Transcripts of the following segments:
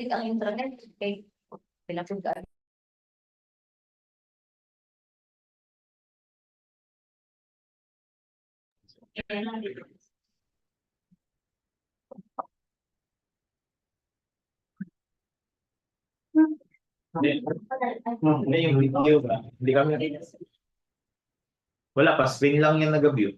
ang internet kay pinapun ka. Hindi yung video ba? Hindi kami. Wala pa, screen lang yung nag-view.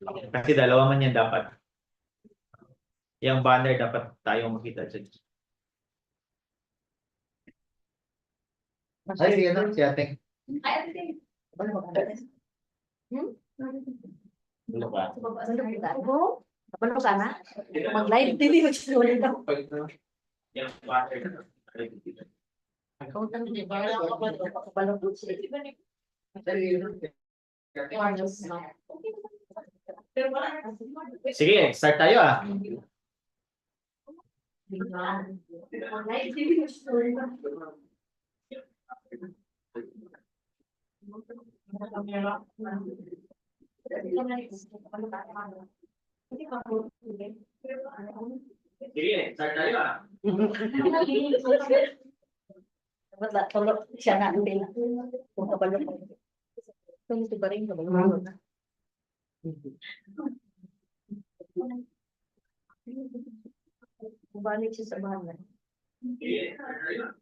Kasi dalawa man yan dapat. Yung banner dapat tayo makita dyan. Ay, sige na, si ate. Ay, ate. Ano ba? Kapalo ka na? Mag-live TV, mag-story daw. Yung banner. Kapalo po siya. Sige, start tayo ah. Live TV, mag-story daw. Sige, start tayo ah. Tulog siya na din. Kung kabalo ko. Kung ito ba rin kabalo na. Balik siya sa bahay. Sige, start tayo ah.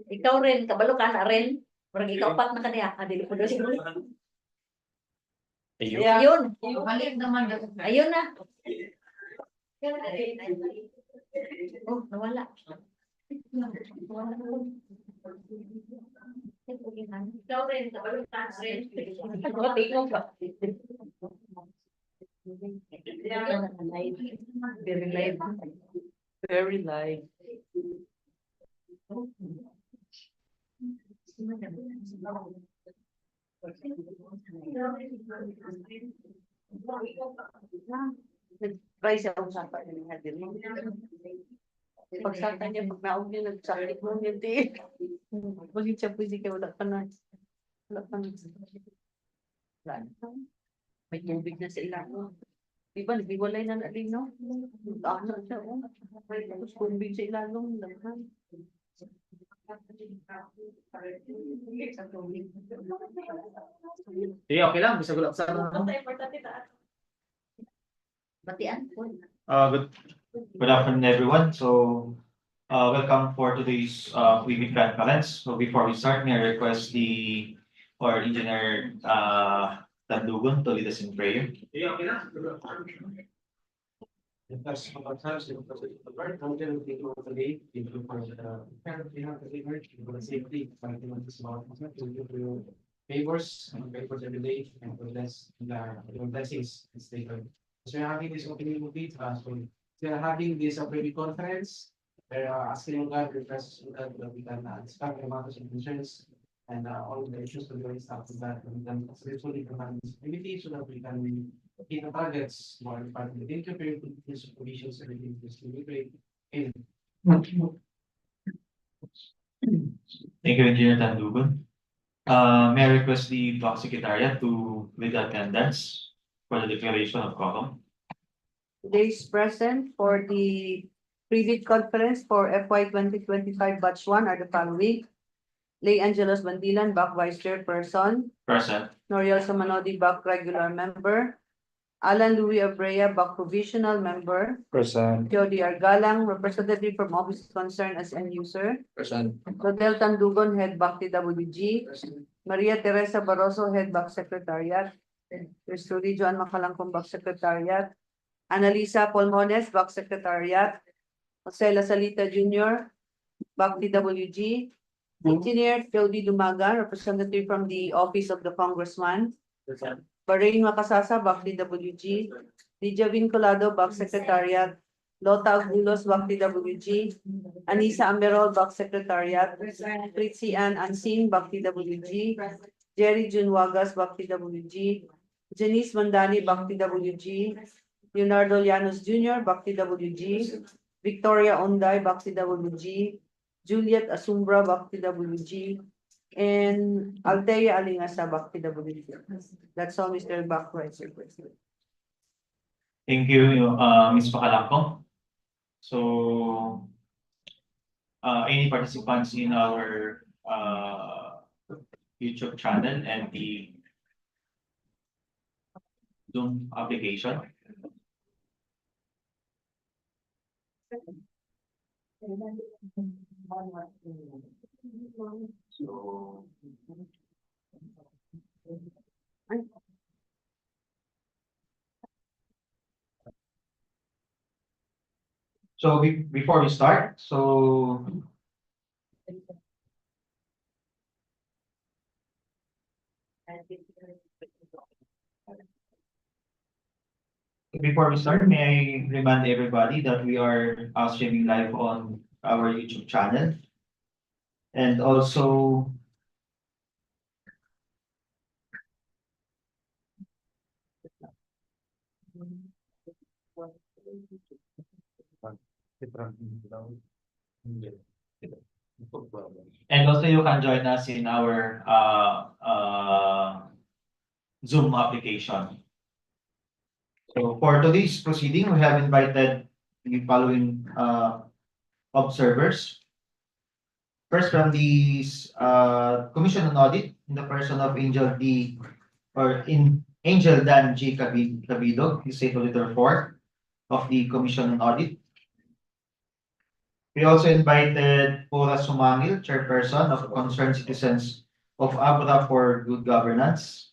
Ikaw rin, kabalo ka na rin. Parang ikaw pat na kaniya. Dili ko daw siguro. Ayun. Ayun na. Oh, nawala. Ikaw rin, kabalo ka na rin. Tingnan ba? Very live. Very live. Try siya kung saan pa rin natin. Pagsaka niya, pag naog niya, nagsakit mo niya, di. Bagit siya pwede ka, wala pa na. Wala pa na. May tubig na sa ilalim. Diba, nagbiwalay na natin, no? Ano siya, oh. Tapos tubig sa ilalim. Sige, okay lang. Bisa ko lang sa Batian po. Good afternoon, everyone. So, welcome for today's weekly conference. So, before we start, may I request our engineer Tandugon to lead us in prayer. Yeah, okay na. Because of times the work, I'm going to take over the day, thank you for the safety, for your favors and favors every day, and for your blessings and stay good. So we're having this opening movie, so we're having this opening conference, we're asking God, requests that we can discuss the matters and concerns, and all the issues to be stuff that we can successfully provide this activity so that we can hit the targets more importantly. Thank you for your supervisions and everything. This will be great. Thank you, Engineer Tandugon. May I request the Block Secretariat to lead attendance for the declaration of quorum. Today's present for the pre-bid conference for FY 2025 batch 1 are the following. Lay Angelos Bandilan, back vice chairperson. Present. Noriel Samanodi, back regular member. Alan Louis Abrea, BAC Provisional Member. Present. Jody Argalang, Representative from Office Concerned as End User. Present. Rodel Tandugon, Head BAC TWG. Maria Teresa Barroso, Head BAC Secretariat. Yours truly, Joan Macalangkong, BAC Secretariat. Analisa Polmones, BAC Secretariat. Jose Salita Jr., BAC TWG. Engineer Jody Dumagan, representative from the Office of the Congressman. Barain Makasasa, BAC TWG. Lydia Vinculado, BAC Secretariat. Lota Agulos, BAC TWG. Anisa Amerol, BAC Secretariat. Pritzi Ann Ansin, BAC TWG. Jerry Junwagas, BAC TWG. Janice Mandani, BAC TWG. Leonardo Llanos Jr., BAC TWG. Victoria Onday, BAC TWG. Juliet Asumbra, BAC TWG. And Althea Alingasa, BAC TWG. That's all, Mr. BAC Vice President. Thank you, Ms. Pacalangkong. So, any participants in our YouTube channel and the Zoom application? So, before we start, may I remind everybody that we are streaming live on our YouTube channel. And also, you can join us in our Zoom application. So for today's proceeding, we have invited the following observers. First, from the Commission on Audit, in the person of Angel Dan G. Cabido, the State Auditor 4 of the Commission on Audit. We also invited Pura Sumangil, Chairperson of Concerned Citizens of Abra for Good Governance.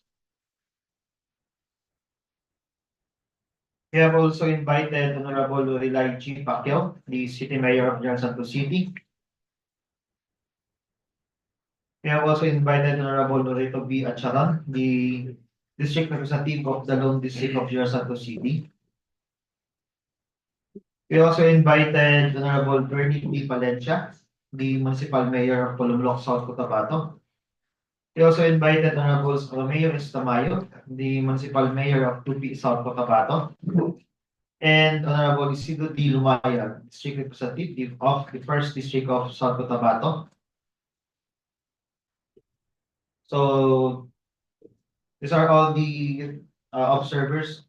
We have also invited Honorable Rilay G. Pacquiao, the City Mayor of Santos City. We have also invited Honorable Loreto B. Acharan, the District Representative of the Lone District of Santos City. We also invited Honorable Bernie B. Palencia, the Municipal Mayor of Polumloc, South Cotabato. We also invited Honorable Romeo Estamayo, the Municipal Mayor of Tupi, South Cotabato. And Honorable Isidro D. Lumaya, District Representative of the 1st District of South Cotabato. So these are all the observers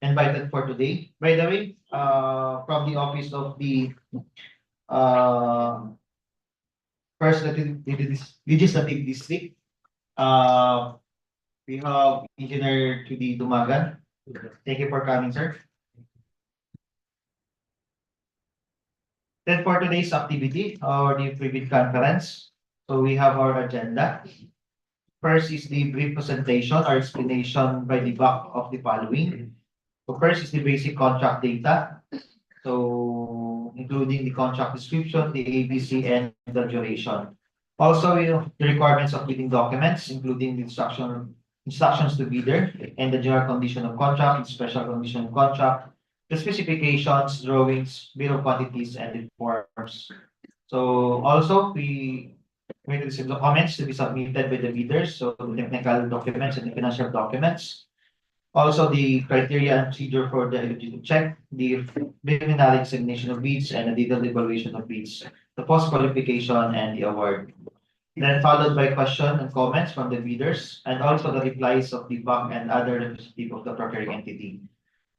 invited for today. By the way, from the office of the First Legislative District, we have Engineer Judy Dumagan. Thank you for coming, sir. Then for today's activity, or the private conference, so we have our agenda. First is the brief presentation or explanation by the back of the following. So first is the basic contract data. So including the contract description, the ABC, and the duration. Also, the requirements of bidding documents, including the instructions to bidder, and the general condition of contract, and special condition of contract, the specifications, drawings, bill of quantities, and the forms. So also, we receive the comments to be submitted by the bidders, so the technical documents and the financial documents. Also, the criteria and procedure for the eligibility check, the preliminary examination of bids, and the detailed evaluation of bids, the post-qualification, and the award. Then followed by questions and comments from the bidders, and also the replies of the bank and other representative of the procuring entity.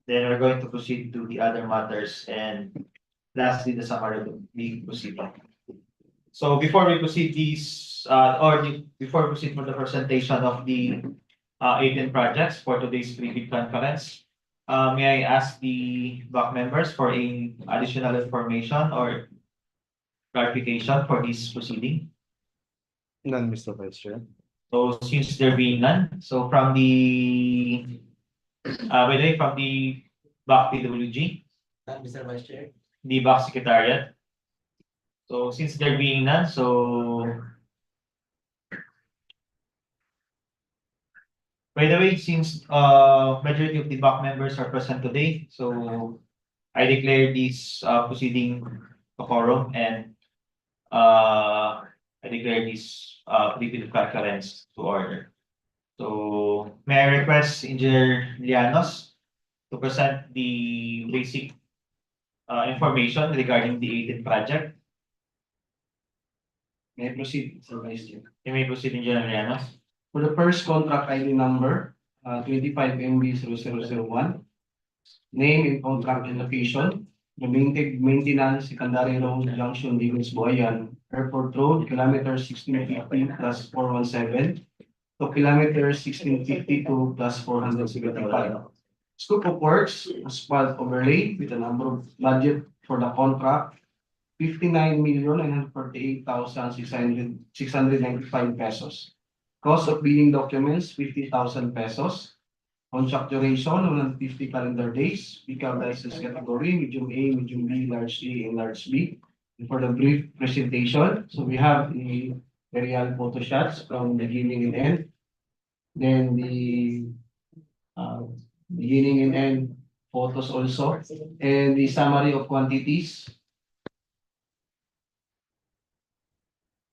Then we're going to proceed to the other matters, and lastly, the summary of the proceeding. So before we proceed before we proceed for the presentation of the 18 projects for today's pre-bid conference. May I ask the back members for additional information or clarification for this proceeding? None, Mr. Vice Chair. So since there being none, so from the, by the way, from the back PWG, Mr. Vice Chair. the back secretariat. So since there being none, so by the way, since majority of the back members are present today, so I declare this proceeding a quorum and I declare this pre-bid conference to order. So may I request Engineer Lianos to present the basic information regarding the 18th project. May I proceed, Mr. Vice Chair? You may proceed, Engineer Lianos. For the first contract ID number, 25MB0001, name and contract and location, the maintenance secondary road junction Digos-Buayan, Airport Road, kilometer 1650 plus 417 to kilometer 1652 plus 475. Scope of works, asphalt overlay with a number of budget for the contract, 59,948,695 pesos. Cost of bidding documents, 50,000 pesos. Contract duration, 150 calendar days. Vehicle license category, medium A, medium B, large A, and large B. And for the brief presentation, so we have the aerial photo shots from beginning and end. Then the beginning and end photos also, and the summary of quantities.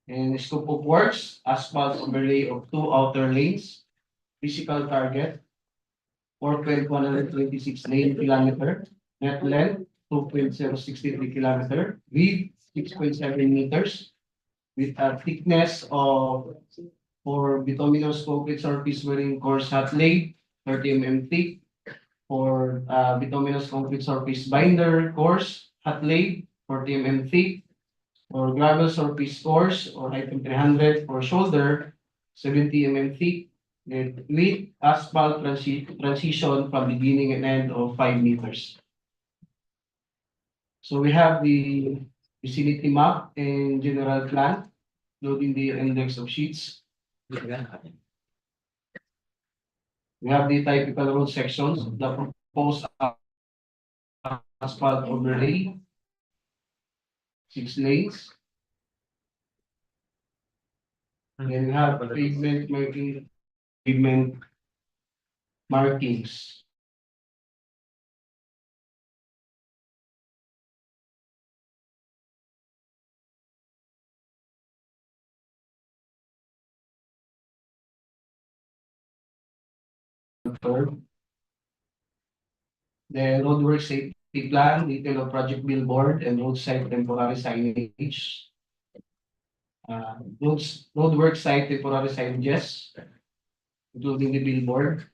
And scope of works, asphalt overlay of 2 outer lanes, physical target, 4,126 lane kilometer, net length, 2.063 kilometer, width, 6.7 meters, with a thickness of, for bituminous concrete surface wearing coarse hot laid, 30 mm thick, for bituminous concrete surface binder, coarse hot laid, 40 mm thick, for gravel surface course or item 300 for shoulder, 70 mm thick, with asphalt transition from beginning and end of 5 meters. So we have the vicinity map and general plan, including the index of sheets. We have the typical road sections, the proposed asphalt overlay, 6 lanes. Then we have pavement markings. The roadwork safety plan, detail of project billboard and roadside temporary signage. Roadwork site temporary signages, including the billboard.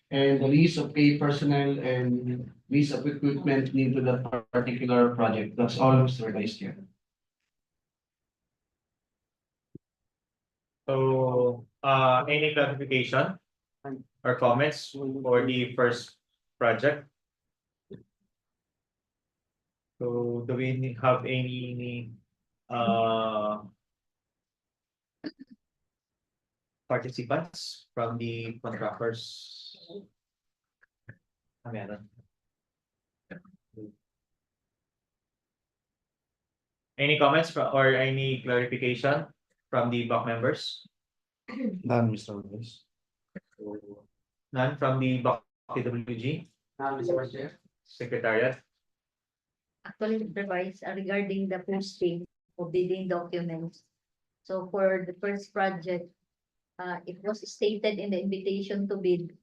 And the list of paid personnel and list of equipment needed to that particular project. That's all, Mr. Vice Chair. So any clarification or comments for the first project? So do we have any participants from the contractors? Meron. Any comments or any clarification from the back members? None, Mr. Vice. None from the back PWG Mr. Vice Chair. Secretariat? Actually, Vice, regarding the posting of bidding documents. So for the first project, it was stated in the invitation to bid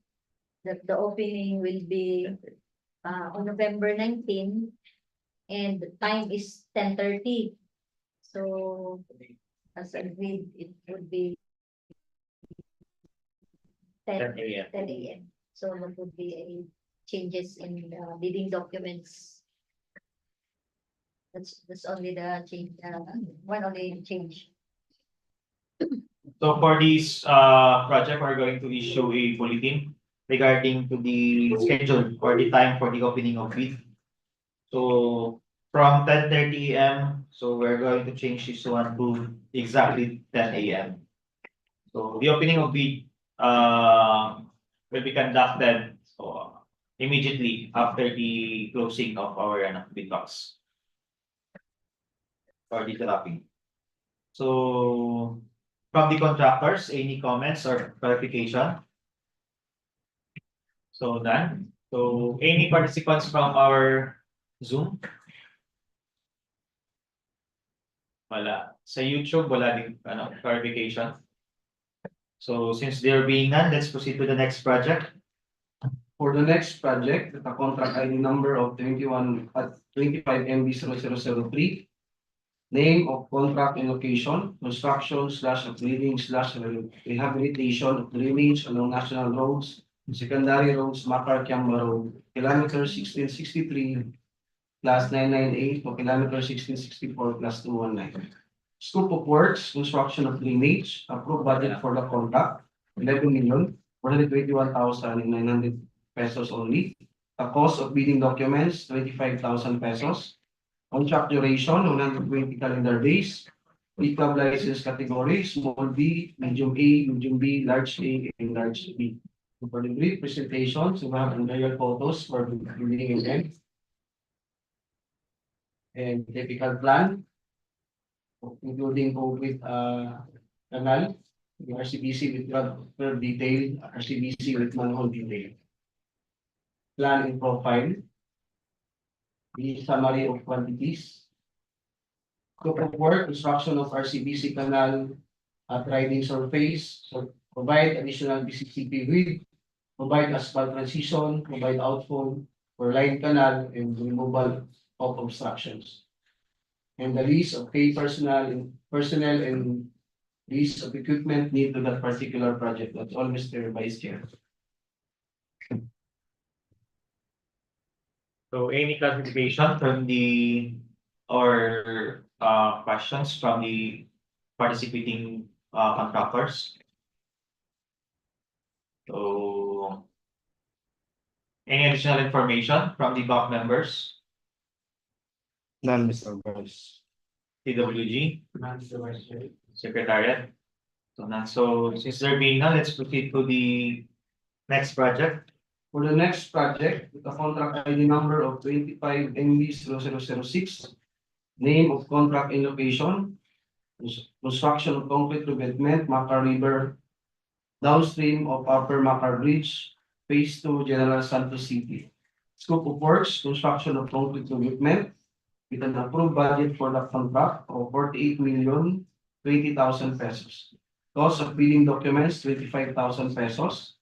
that the opening will be on November 19 and the time is 10:30. So as agreed, it would be 10 a.m. 10 a.m. So there would be a changes in the bidding documents. That's only the change, one only change. So for this project, we're going to issue a bulletin regarding to the schedule or the time for the opening of bid. So from 10:30 AM, so we're going to change this one to exactly 10 AM. So the opening of bid will be conducted immediately after the closing of our bid box or the dropping. So from the contractors, any comments or clarification? So none. So any participants from our Zoom? Wala. Sa YouTube, wala din clarification. So since there being none, let's proceed to the next project. For the next project, the contract ID number of 25 MB 0003. Name of contract and location, construction / upgrading / rehabilitation of drainage along national roads, secondary roads, Makar-Kiamba Road, kilometer 1663 plus 998 to kilometer 1664 plus 219. Scope of works, construction of drainage, approved budget for the contract, 11,421,900 pesos only. The cost of bidding documents, 25,000 pesos. Contract duration, 120 calendar days. Club license category, small b, medium A, medium B, large A, and large B. For the brief presentation, so we have aerial photos for the building event. And typical plan, including concrete canal, the RCBC with per detail, RCBC with manhole detail. Plan and profile. The summary of quantities. Scope of work, construction of RCBC canal at riding surface, so provide additional BCCP width, provide asphalt transition, provide outfall for line canal and removal of obstructions. And the list of key personnel and list of equipment need to that particular project. That's all, Mr. Vice Chair. So any clarification from the or questions from the participating contractors? So any additional information from the BOC members? None, Mr. Vice. TWG, Mr. Vice Chair. Secretariat. So none. So since there being none, let's proceed to the next project. For the next project, the contract ID number of 25 MB 0006, name of contract and location, construction of concrete revetment, Makar River, downstream of Upper Makar Bridge, Phase 2, General Santos City. Scope of works, construction of concrete revetment, with an approved budget for the contract of 48,020,000 pesos. Cost of bidding documents, 25,000 pesos.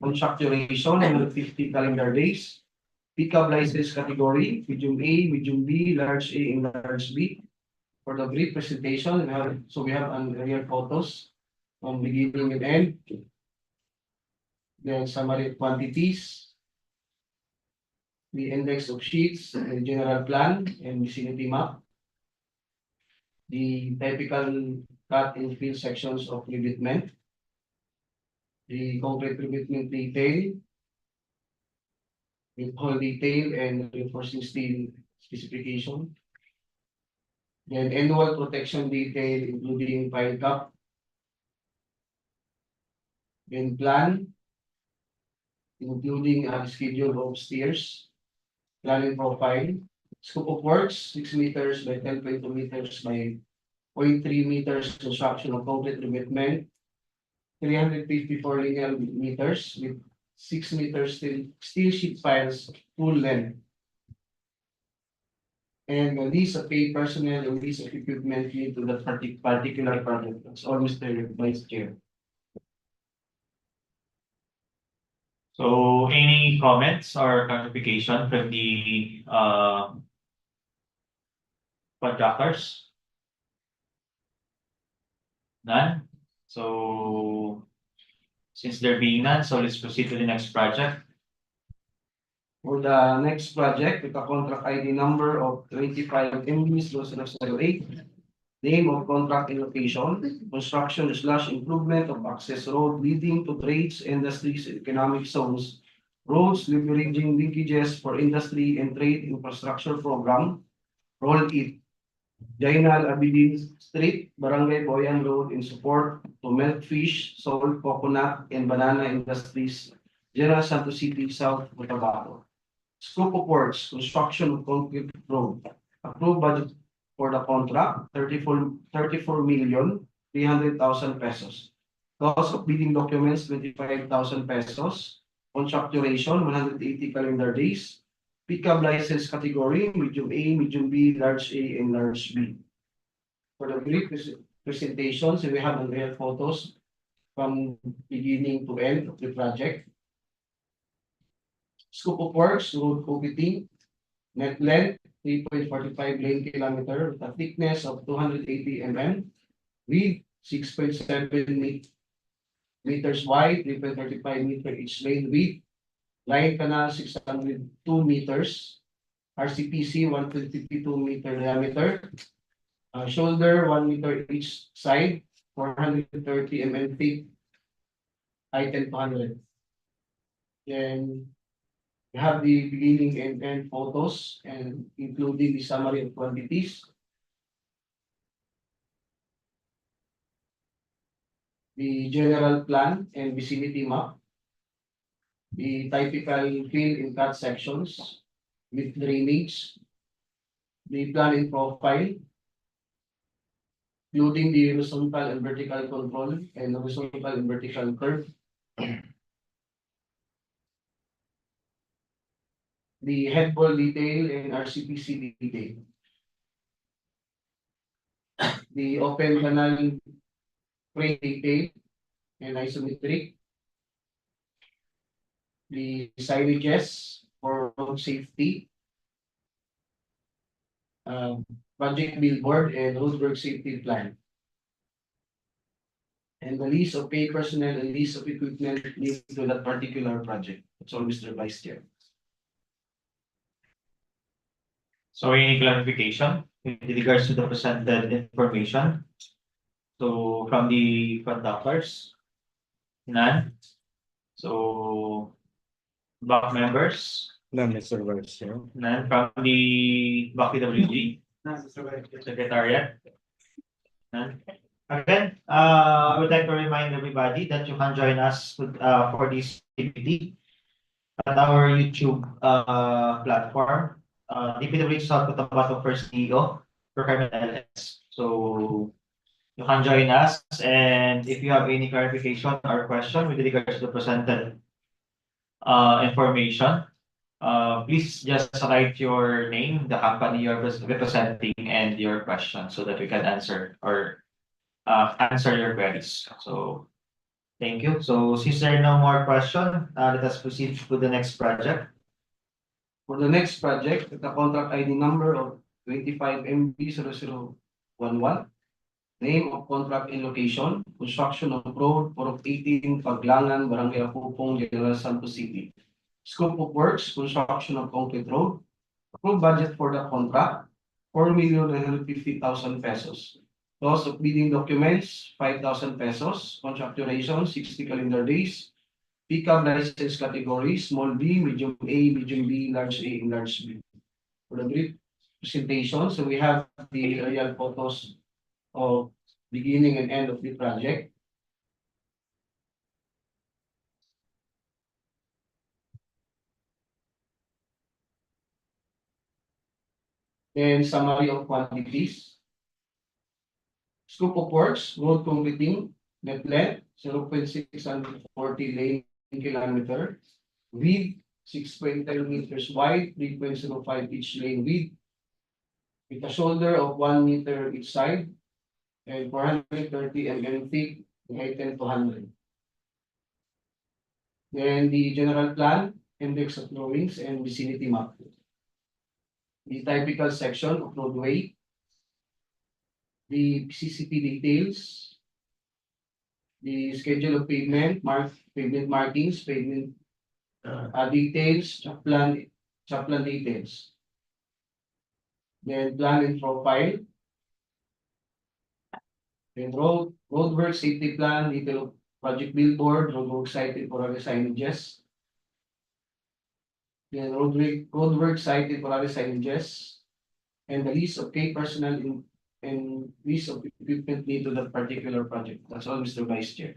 Contract duration, 150 calendar days. Pickup license category, medium A, medium B, large A, and large B. For the brief presentation, we have aerial photos from beginning and end. Then summary of quantities. The index of sheets, the general plan, and vicinity map. The typical cut and fill sections of revetment. The concrete revetment detail, with whole detail and reinforcing steel specification. Then annual protection detail, including pile cap. Then plan, including a schedule of stairs. Planning profile. Scope of works, 6 meters by 10.2 meters by 0.3 meters construction of concrete revetment. 354 linear meters with 6 meters steel sheet piles full length. And the list of paid personnel and list of equipment need to that particular project. That's all, Mr. Vice Chair. So any comments or clarification from the contractors? None? So since there being none, so let's proceed to the next project. For the next project, with a contract ID number of 25 MB 0008, Name of contract and location, construction/improvement of access road leading to trades, industries, and economic zones. Roads leveraging linkages for industry and trade infrastructure program. Roll it. Jainal Abedin Street, Barangay Boyan Road in support to Milkfish, salt, coconut, and banana industries. General Santos City, South Cotabato. Scope of works, construction of concrete road. Approved budget for the contract, 34,300,000 pesos. Cost of bidding documents, 25,000 pesos. Contract duration, 180 calendar days. Pickup license category, medium A, medium B, large A, and large B. For the brief presentations, we have the real photos from beginning to end of the project. Scope of works, road opening, net length, 3.45 lane kilometer, with a thickness of 280 mm, width 6.7 meters wide, 3.35 meter each lane width, line canal 602 meters, RCPC 152 meter diameter, shoulder 1 meter each side, 430 mm thick, height 200. Then we have the beginning and end photos and including the summary of quantities. The general plan and vicinity map. The typical fill and cut sections with drainage. The plan and profile, including the horizontal and vertical control and horizontal and vertical curve. The head wall detail and RCPC detail. The open canal frame detail and isometric. The signages for road safety. Project billboard and roadwork safety plan. And the list of pay personnel and list of equipment linked to that particular project. That's all, Mr. Vice Chair. So any clarification with regards to the presented information? So from the conductors? None? So block members? None, Mr. Vice Chair. None from the DPWH? Secretariat? None? Again, I would like to remind everybody that you can join us for this activity at our YouTube platform, DPWH South Cotabato First DEO, Procurement LS. So you can join us, and if you have any clarification or question with regards to the presented information, please just write your name, the company you're representing, and your question so that we can answer or answer your queries. So thank you. So since there are no more questions, let us proceed to the next project. For the next project, the contract ID number of 25MB0011. Name of contract and location, construction of road, Purok 18, Paglangan, Barangay Apopong, General Santos City. Scope of works, construction of concrete road. Approved budget for the contract, 4,950,000 pesos. Cost of bidding documents, 5,000 pesos. Contract duration, 60 calendar days. Pickup license category, small b, medium A, medium B, large A, and large B. For the brief presentation, so we have the aerial photos of beginning and end of the project. Then summary of quantities. Scope of works, road completing, net length, 0.640 lane kilometer, width, 6.10 meters wide, 3.05 each lane width, with a shoulder of 1 meter each side, and 430 mm thick, height 200. Then the general plan, index of drawings, and vicinity map. The typical section of roadway, the CCP details, the schedule of pavement, pavement markings, pavement details, plan details. Then plan and profile, Then roadwork safety plan, detail of project billboard, roadwork site temporary signages. Then roadwork site temporary signages. And the list of key personnel and list of equipment need to that particular project. That's all, Mr. Vice Chair.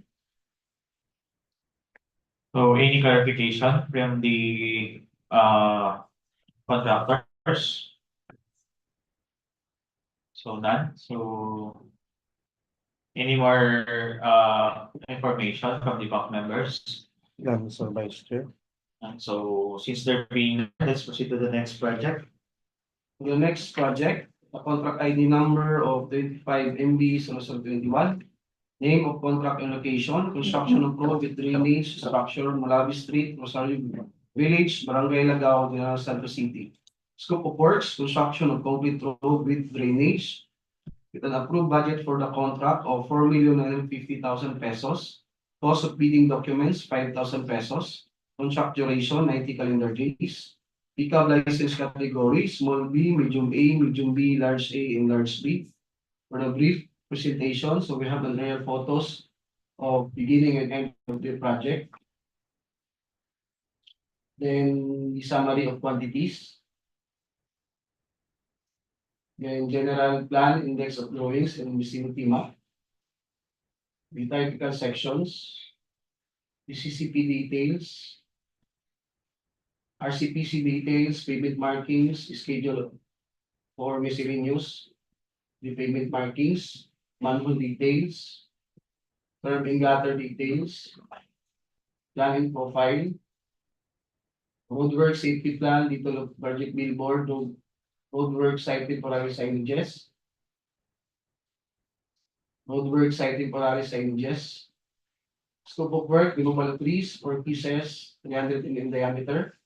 So any clarification from the contractors? So none, so any more information from the bank members? None, Mr. Vice Chair. And so since there being, let's proceed to the next project. The next project, a contract ID number of 25 MB 21. Name of contract and location, construction of road with drainage structure, Malawi Street, Rosario Village, Barangay Lagao, General Santos City. Scope of works, construction of concrete road with drainage with an approved budget for the contract of 4,950,000 pesos. Cost of bidding documents, 5,000 pesos. Contract duration, 90 calendar days. Pickup license category, small b, medium A, medium B, large A, and large B. For the brief presentation, so we have an aerial photos of beginning and end of the project. Then the summary of quantities. Then general plan, index of drawings, and vicinity map. The typical sections. The CCP details. RCPC details, payment markings, schedule for miscellaneous. The payment markings, manual details, curb and gutter details, plan and profile, roadwork safety plan, detail of project billboard, roadwork site temporary signages, roadwork site temporary signages, scope of work, removal of trees, 4 pieces, 300 in diameter,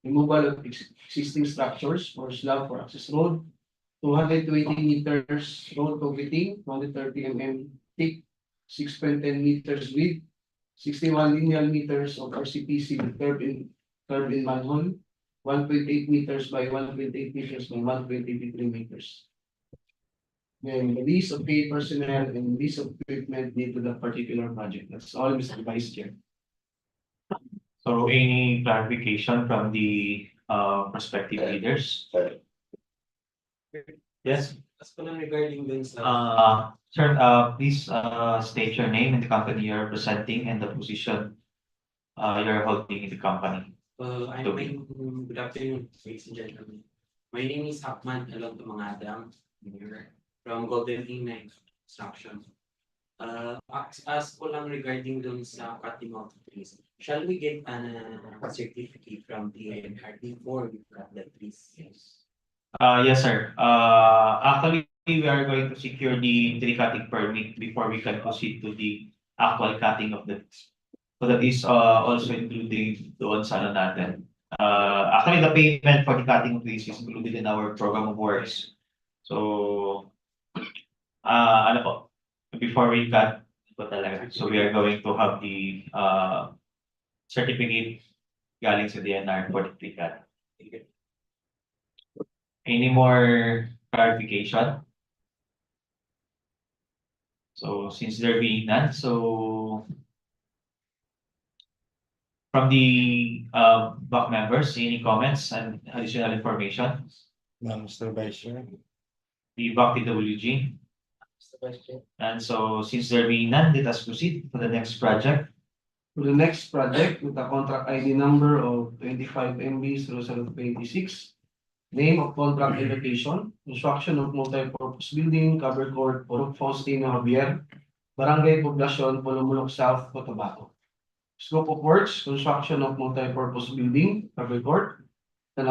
removal of existing structures for slab for access road, 220 meters road concreting, 130 mm thick, 6.10 meters width, 61 linear meters of RCPC with curb in manhole, 1.8 meters by 1.8 meters by 1.83 meters. Then the list of paid personnel and list of equipment need to the particular project. That's all, Mr. Vice Chair. So any clarification from the prospective leaders? Yes, Regarding dun sa sir, please state your name and the company you're representing and the position you're holding in the company. Good afternoon, ladies and gentlemen. My name is Akman Along Tumangadang from Golden Inn Construction. Ask ko lang regarding dun sa cutting of trees. Shall we get a certificate from the ANR before we cut the trees? Yes, sir. Actually, we are going to secure the tree cutting permit before we can proceed to the actual cutting of the trees. So that is also including doon sa ano natin. Actually, the payment for the cutting of trees is included in our program of works. So, ano po, before we cut, ito talaga. So we are going to have the certificate galing sa DNR for the tree cut. Any more clarification? So since there being none, so from the back members, any comments and additional information? None, Mr. Vice Chair. The back DPWH. Mr. Vice Chair. And so since there being none, let us proceed to the next project. To the next project with a contract ID number of 25 MB 0026. Name of contract and location, construction of multi-purpose building, covered court, Purok Faustino Javier, Barangay Poblacion, Polomulok South, Cotabato. Scope of works, construction of multi-purpose building, covered court, an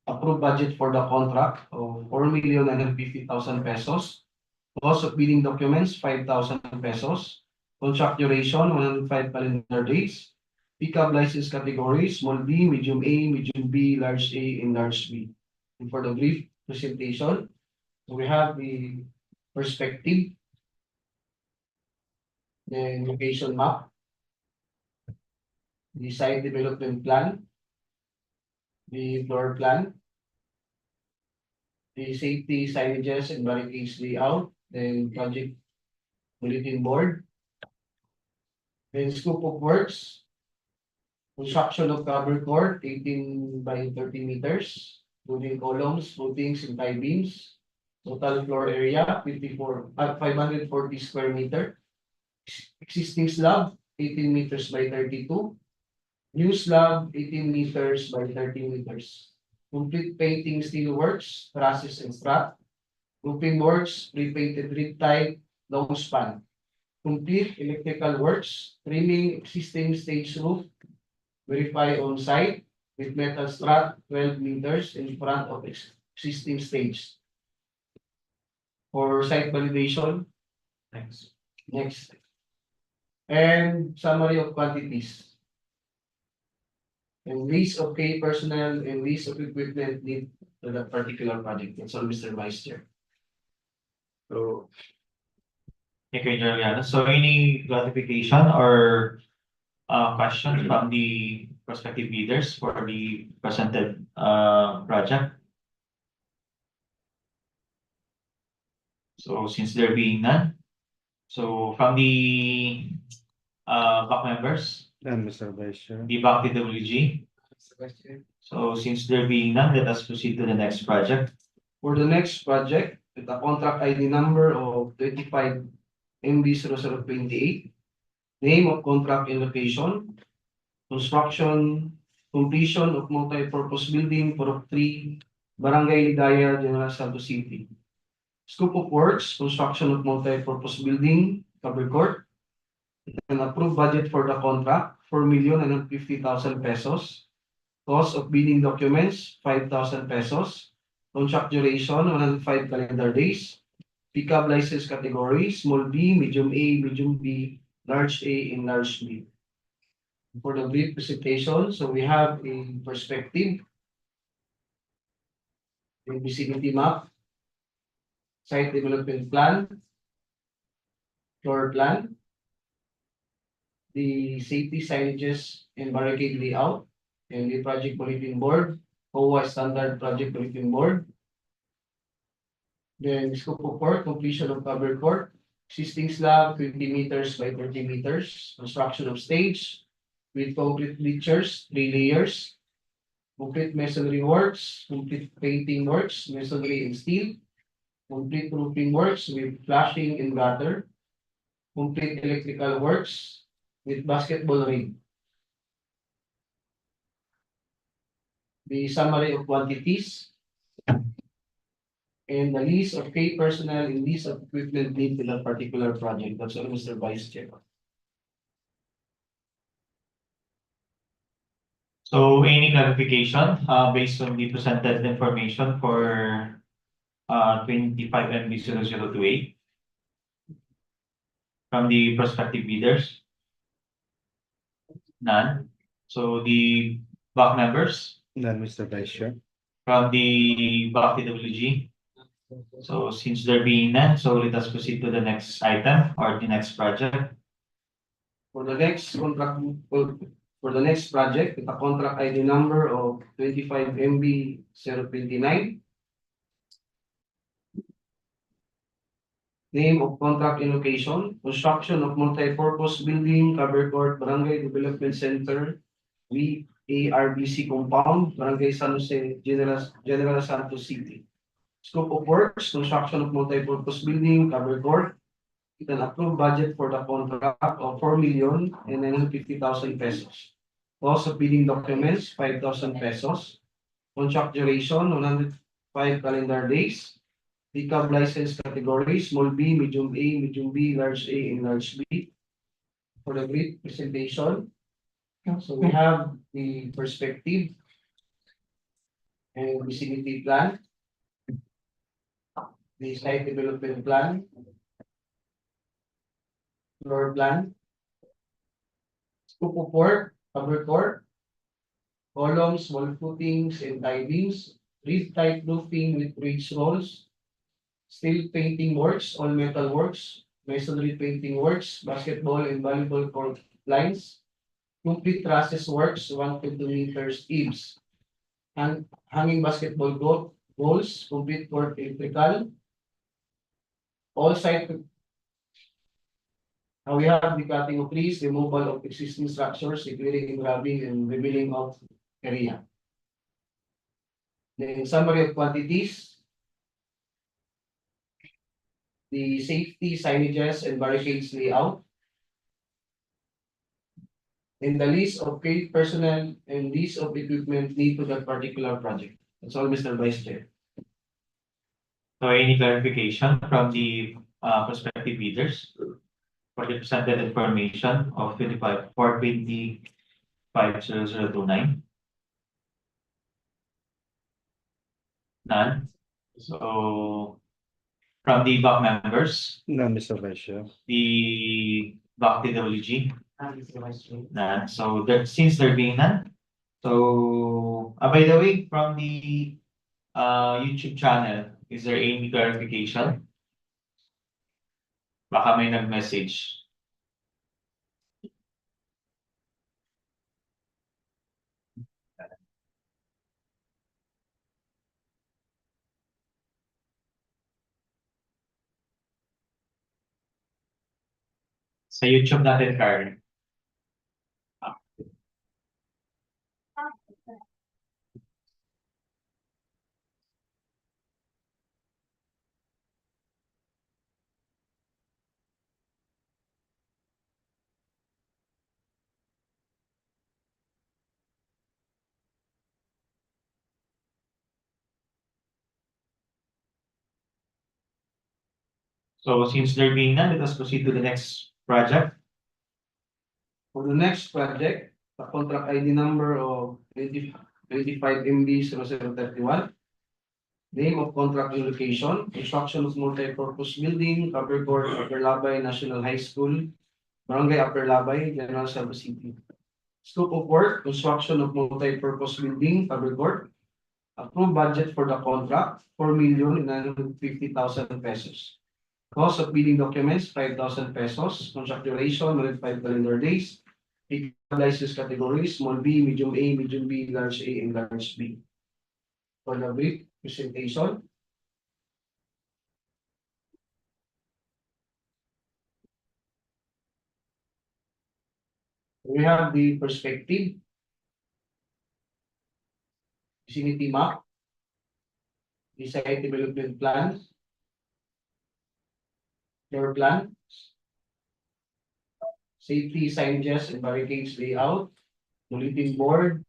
approved budget for the contract of 4,950,000 pesos. Cost of bidding documents, 5,000 pesos. Contract duration, 105 calendar days. Pickup license categories, small b, medium A, medium B, large A, and large B. And for the brief presentation, we have the perspective, the location map, the site development plan, the floor plan, the safety signages and barricades layout, then project Bulletin Board. Then scope of works, construction of cover court, 18 by 30 meters, including columns, footings, and tie beams. Total floor area, 540 square meter. Existing slab, 18 meters by 32. New slab, 18 meters by 30 meters. Complete painting steel works, trusses and strap. Roofing works, repainted rib type, long span. Complete electrical works, trimming existing stage roof, verify on site with metal strut 12 meters in front of existing stage. For site validation, Thanks. next. And summary of quantities. And list of key personnel and list of equipment need to that particular project. That's all, Mr. Vice Chair. So, Thank you, Engineer Liana. So any clarification or questions from the prospective bidders for the presented project? So since there being none, so from the back members, None, Mr. Vice Chair. the back DWG. Mr. Vice Chair. So since there being none, let us proceed to the next project. For the next project, with a contract ID number of 25 MB0028, name of contract and location, construction, completion of multi-purpose building, Purok 3, Barangay Ligaya, Jainal, Santos City. Scope of works, construction of multi-purpose building, cover court, an approved budget for the contract, 4,950,000 pesos. Cost of bidding documents, 5,000 pesos. Contract duration, 105 calendar days. Pickup license category, small b, medium A, medium B, large A, and large B. For the brief presentation, so we have a perspective, a vicinity map, site development plan, floor plan, the safety signages and barricade layout, and the project bulletin board, OWA standard project bulletin board. Then scope of work, completion of cover court, existing slab 20 meters by 30 meters, construction of stage with concrete bleachers, 3 layers, complete masonry works, complete painting works, masonry and steel, complete roofing works with flashing and gutter, complete electrical works with basketball ring. The summary of quantities and the list of key personnel and list of equipment need to that particular project. That's all, Mr. Vice Chair. So any clarification based on the presented information for 25 MB0028 from the prospective bidders? None. So the back members None, Mr. Vice Chair. from the back PWG. So since there being none, so let us proceed to the next item or the next project. For the next contract, for the next project, with a contract ID number of 25 MB029. Name of contract and location, construction of multi-purpose building, cover court, Barangay Development Center, VARBC compound, Barangay San Jose, General Santos City. Scope of works, construction of multi-purpose building, cover court, with an approved budget for the contract of 4,950,000 pesos. Cost of bidding documents, 5,000 pesos. Contract duration, 105 calendar days. Pickup license category, small b, medium A, medium B, large A, and large B. For the brief presentation, so we have the perspective and vicinity plan, the site development plan, floor plan, scope of work, cover court, columns, wall footings, and tie beams, rib type roofing with bridge rolls, steel painting works, all metal works, masonry painting works, basketball and volleyball court lines, complete trusses works, 1 to 2 meters eaves, and hanging basketball goals, complete court electrical, all site We have the cutting of trees, removal of existing structures, including grabbing and revealing of area. Then summary of quantities. The safety signages and barricades layout. And the list of paid personnel and list of equipment need to that particular project. That's all, Mr. Vice Chair. So any clarification from the prospective bidders for the presented information of 25-420-50029? None. So from the BAC members, No, Mr. Vice Chair. the BAC DWG, Mr. Vice Chair. none. So there, since there being none, so by the way, from the YouTube channel, is there any clarification? Baka may nag-message. Sa YouTube natin, Karen. So since there being none, let us proceed to the next project. For the next project, the contract ID number of 25 MB 0031. Name of contract and location, construction of multi-purpose building, Upper Court, Upper Labay National High School, Barangay Upper Labay, General Santos City. Scope of work, construction of multi-purpose building, Upper Court. Approved budget for the contract, 4,950,000 pesos. Cost of bidding documents, 5,000 pesos. Contract duration, 105 calendar days. License categories, small b, medium A, medium B, large A, and large B. For the brief presentation. We have the perspective, vicinity map, the site development plan, floor plan, safety signages and barricades layout, bulletin board,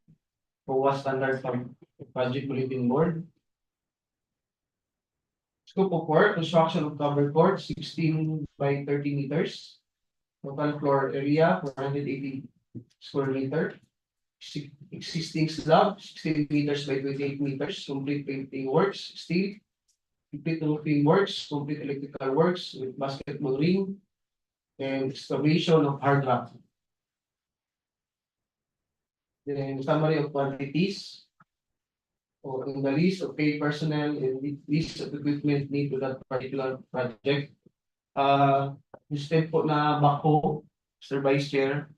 POA standard project bulletin board. Scope of work, construction of covered court, 16 by 30 meters. Total floor area, 480 square meter. Existing slab, 16 meters by 28 meters. Complete painting works, steel. Complete roofing works, complete electrical works with basketball ring. And excavation of hard rock. Then summary of quantities. Or in the list of paid personnel and the list of equipment need to that particular project. Instead po na backhoe, Mr. Vice Chair,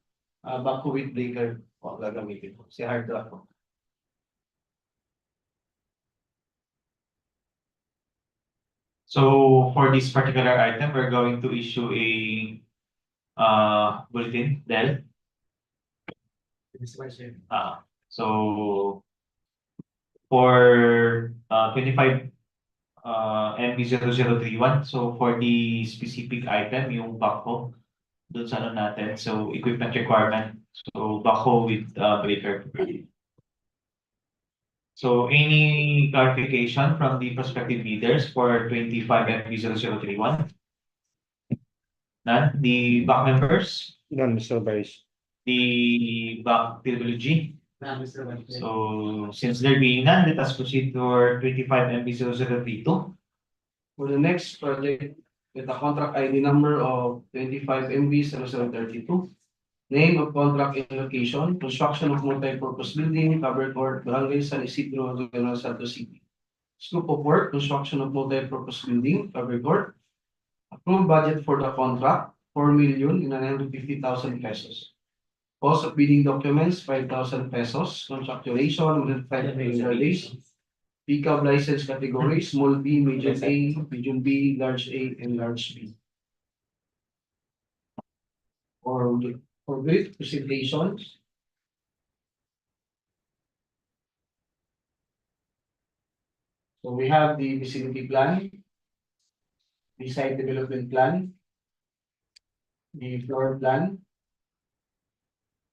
backhoe with breaker po gagamitin po, si hard rock po. So for this particular item, we're going to issue a bulletin, Del. Mr. Vice Chair. So for 25 MB0031, so for the specific item, yung backhoe, doon sa ano natin, so equipment requirement, so backhoe with breaker. So any clarification from the prospective bidders for 25 MB0031? None. The back members, None, Mr. Vice. the back DWG. Mr. Vice Chair. So since there being none, let us proceed to our 25 MB0032. For the next project, with the contract ID number of 25 MB 0032. Name of contract and location, construction of multi-purpose building, covered court, Barangay San Isidro, General Santos City. Scope of work, construction of multi-purpose building, covered court. Approved budget for the contract, 4,950,000 pesos. Cost of bidding documents, 5,000 pesos. Contract duration, 105 calendar days. Pickup license categories, small b, medium A, medium B, large A, and large B. or brief presentation. So we have the vicinity plan, the site development plan, the floor plan,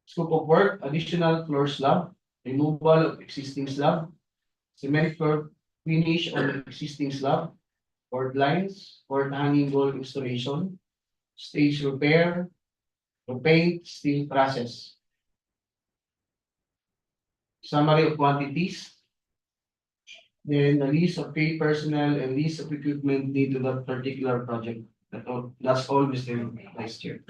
scope of work, additional floor slab, removal of existing slab, cement floor finish on existing slab, board lines, board hanging wall installation, stage repair, paint, steel process. Summary of quantities. Then the list of paid personnel and list of equipment need to that particular project. That's all, Mr. Vice Chair.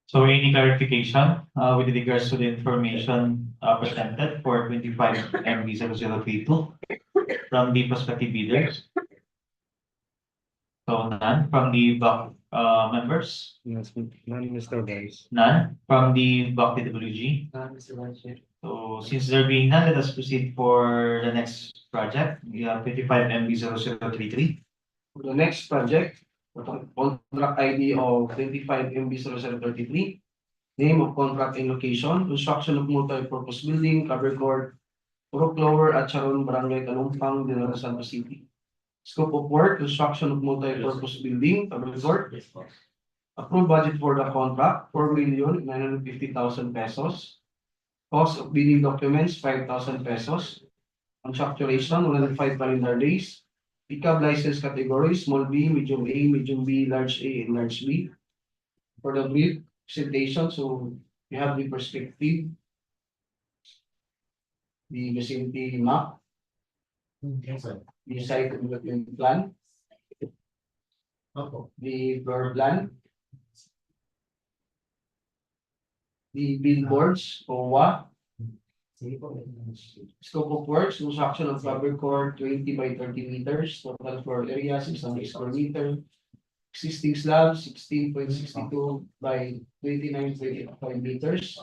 So any clarification with regards to the information presented for 25 MB 0032 from the prospective bidders? So none from the BAC members, Yes, none, Mr. Vice. none from the BAC DPWH. Mr. Vice Chair. So since there being none, let us proceed for the next project. We have 25 MB 0033. For the next project, contract ID of 25 MB 0033. Name of contract and location, construction of multi-purpose building, cover court, Purok Lower at Charon, Barangay Kalumpang, General Santos City. Scope of work, construction of multi-purpose building, cover court. Approved budget for the contract, 4,950,000 pesos. Cost of bidding documents, 5,000 pesos. Contract duration, 105 calendar days. Pickup license categories, small B, medium A, medium B, large A, and large B. For the brief presentation, so we have the perspective, the vicinity map, the site development plan, the floor plan, the billboards, OWA, scope of works, construction of cover court, 20 by 30 meters, total floor area, 600 square meter, existing slab, 16.62 by 29.85 meters,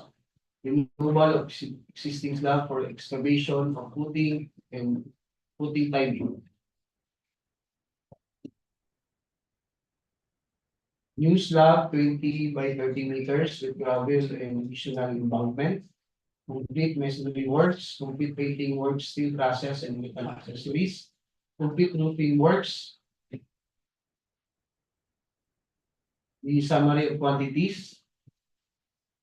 removal of existing slab for excavation of footing and footing tiling. New slab, 20 by 30 meters with gravel and additional embankment. Complete masonry works, complete painting works, steel process and metal accessories, complete roofing works. The summary of quantities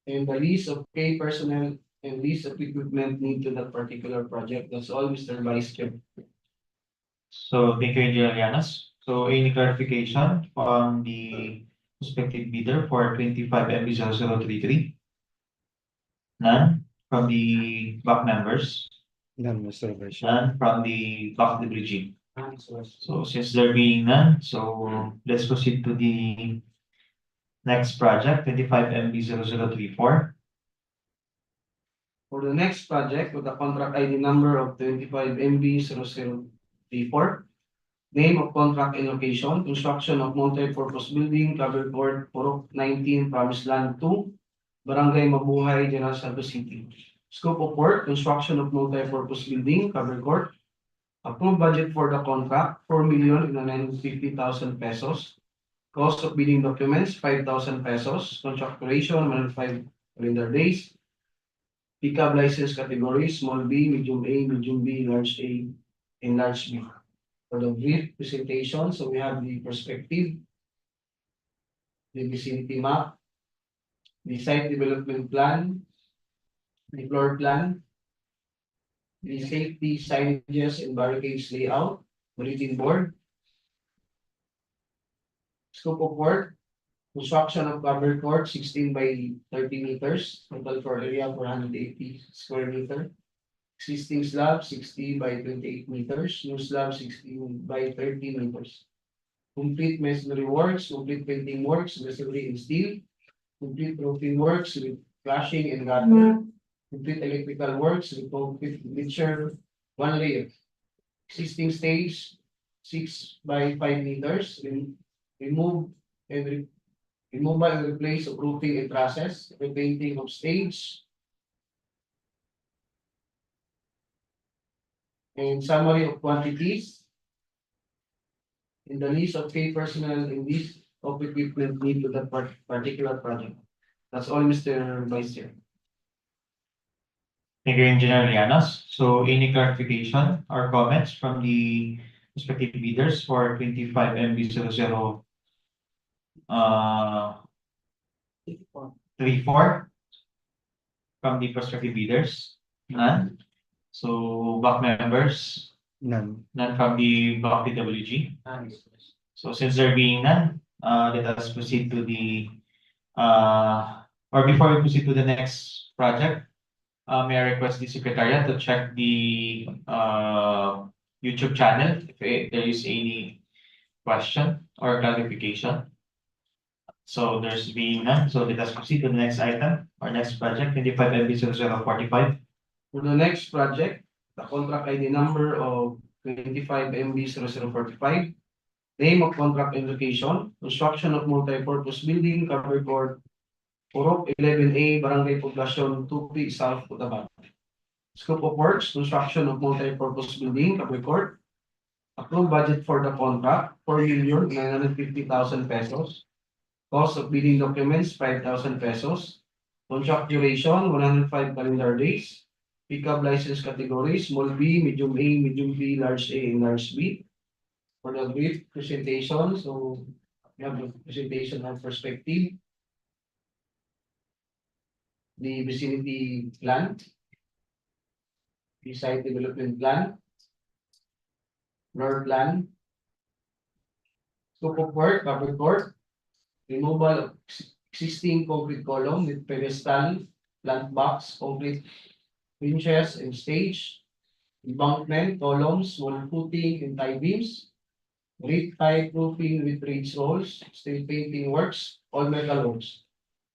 and the list of paid personnel and list of equipment need to that particular project. That's all, Mr. Vice Chair. So thank you, Engineer Llanos. So any clarification from the prospective bidder for 25 MB 0033? None from the BAC members, None, Mr. Vice. none from the BAC DPWH. So since there being none, so let's proceed to the next project, 25 MB 0034. For the next project with the contract ID number of 25 MB 0034. Name of contract and location, construction of multi-purpose building, cover court, Purok 19, Promised Land 2, Barangay Mabuhay, General Santos City. Scope of work, construction of multi-purpose building, cover court. Approved budget for the contract, 4,950,000 pesos. Cost of bidding documents, 5,000 pesos. Contract duration, 105 calendar days. Pickup license categories, small B, medium A, medium B, large A, and large B. For the brief presentation, so we have the perspective, the vicinity map, the site development plan, the floor plan, the safety signages and barricades layout, bulletin board, scope of work, construction of cover court, 16 by 30 meters, total floor area 480 square meter. Existing slab, 60 by 28 meters, new slab, 16 by 30 meters. Complete masonry works, complete painting works, masonry and steel. Complete roofing works with flashing and gutter. Complete electrical works with complete mixture, 1 layer. Existing stage, 6 by 5 meters, removal and replace of roofing and trusses, repainting of stage. And summary of quantities. In the list of paid personnel in list of equipment need to that particular project. That's all, Mr. Vice Chair. Thank you, Engineer Lianos. So any clarification or comments from the respective bidders for 25 MB 00 34 from the prospective bidders? None. So back members, None. none from the block DWG. So since there being none, let us proceed to the or before we proceed to the next project, may I request the secretariat to check the YouTube channel if there is any question or clarification. So there's being none, so let us proceed to the next item, or next project, 25 MB 0045. For the next project, the contract ID number of 25 MB 0045. Name of contract and location, construction of multi-purpose building, covered court, Purok 11A, Barangay Poblacion, Tupi, South Cotabato. Scope of works, construction of multi-purpose building, covered court. Approved budget for the contract, 4,950,000 pesos. Cost of bidding documents, 5,000 pesos. Contract duration, 105 calendar days. Pickup license categories, small B, medium A, medium B, large A, and large B. For the brief presentation, so we have the presentation of perspective. The vicinity plan. The site development plan. Floor plan. Scope of work, covered court. Removal of existing concrete column with pedestal, plant box, concrete winches and stage. Embankment, columns, wall footing and tie beams. Grid tie roofing with ridge rolls, steel painting works, all metal works.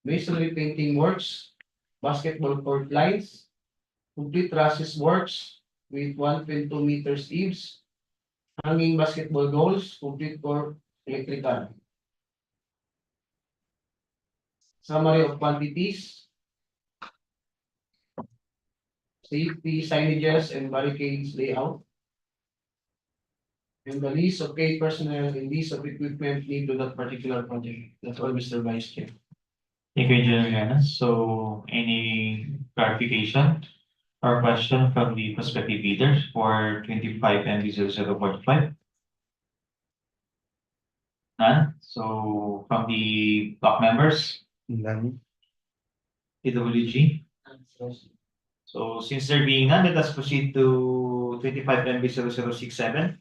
Masonry painting works, basketball court lines, complete trusses works with 1.2 meters eaves, hanging basketball goals, complete court electrical. Summary of quantities. Safety signages and barricades layout. And the list of paid personnel and list of equipment need to that particular project. That's all, Mr. Vice Chair. Thank you, Engineer Lianos. So any clarification or question from the prospective bidders for 25 MB 0045? None. So from the block members, None. DWG. So since there being none, let us proceed to 25 MB 0067.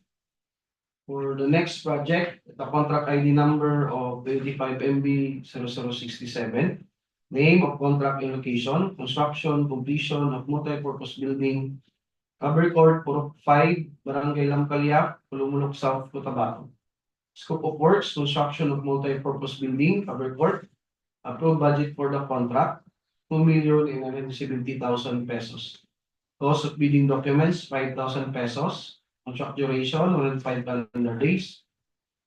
For the next project, the contract ID number of 25 MB 0067. Name of contract and location, construction, completion of multi-purpose building, cover court, Purok 5, Barangay Lamcaliac, Pulumulok South, Cotabato. Scope of works, construction of multi-purpose building, cover court. Approved budget for the contract, 2,970,000 pesos. Cost of bidding documents, 5,000 pesos. Contract duration, 105 calendar days.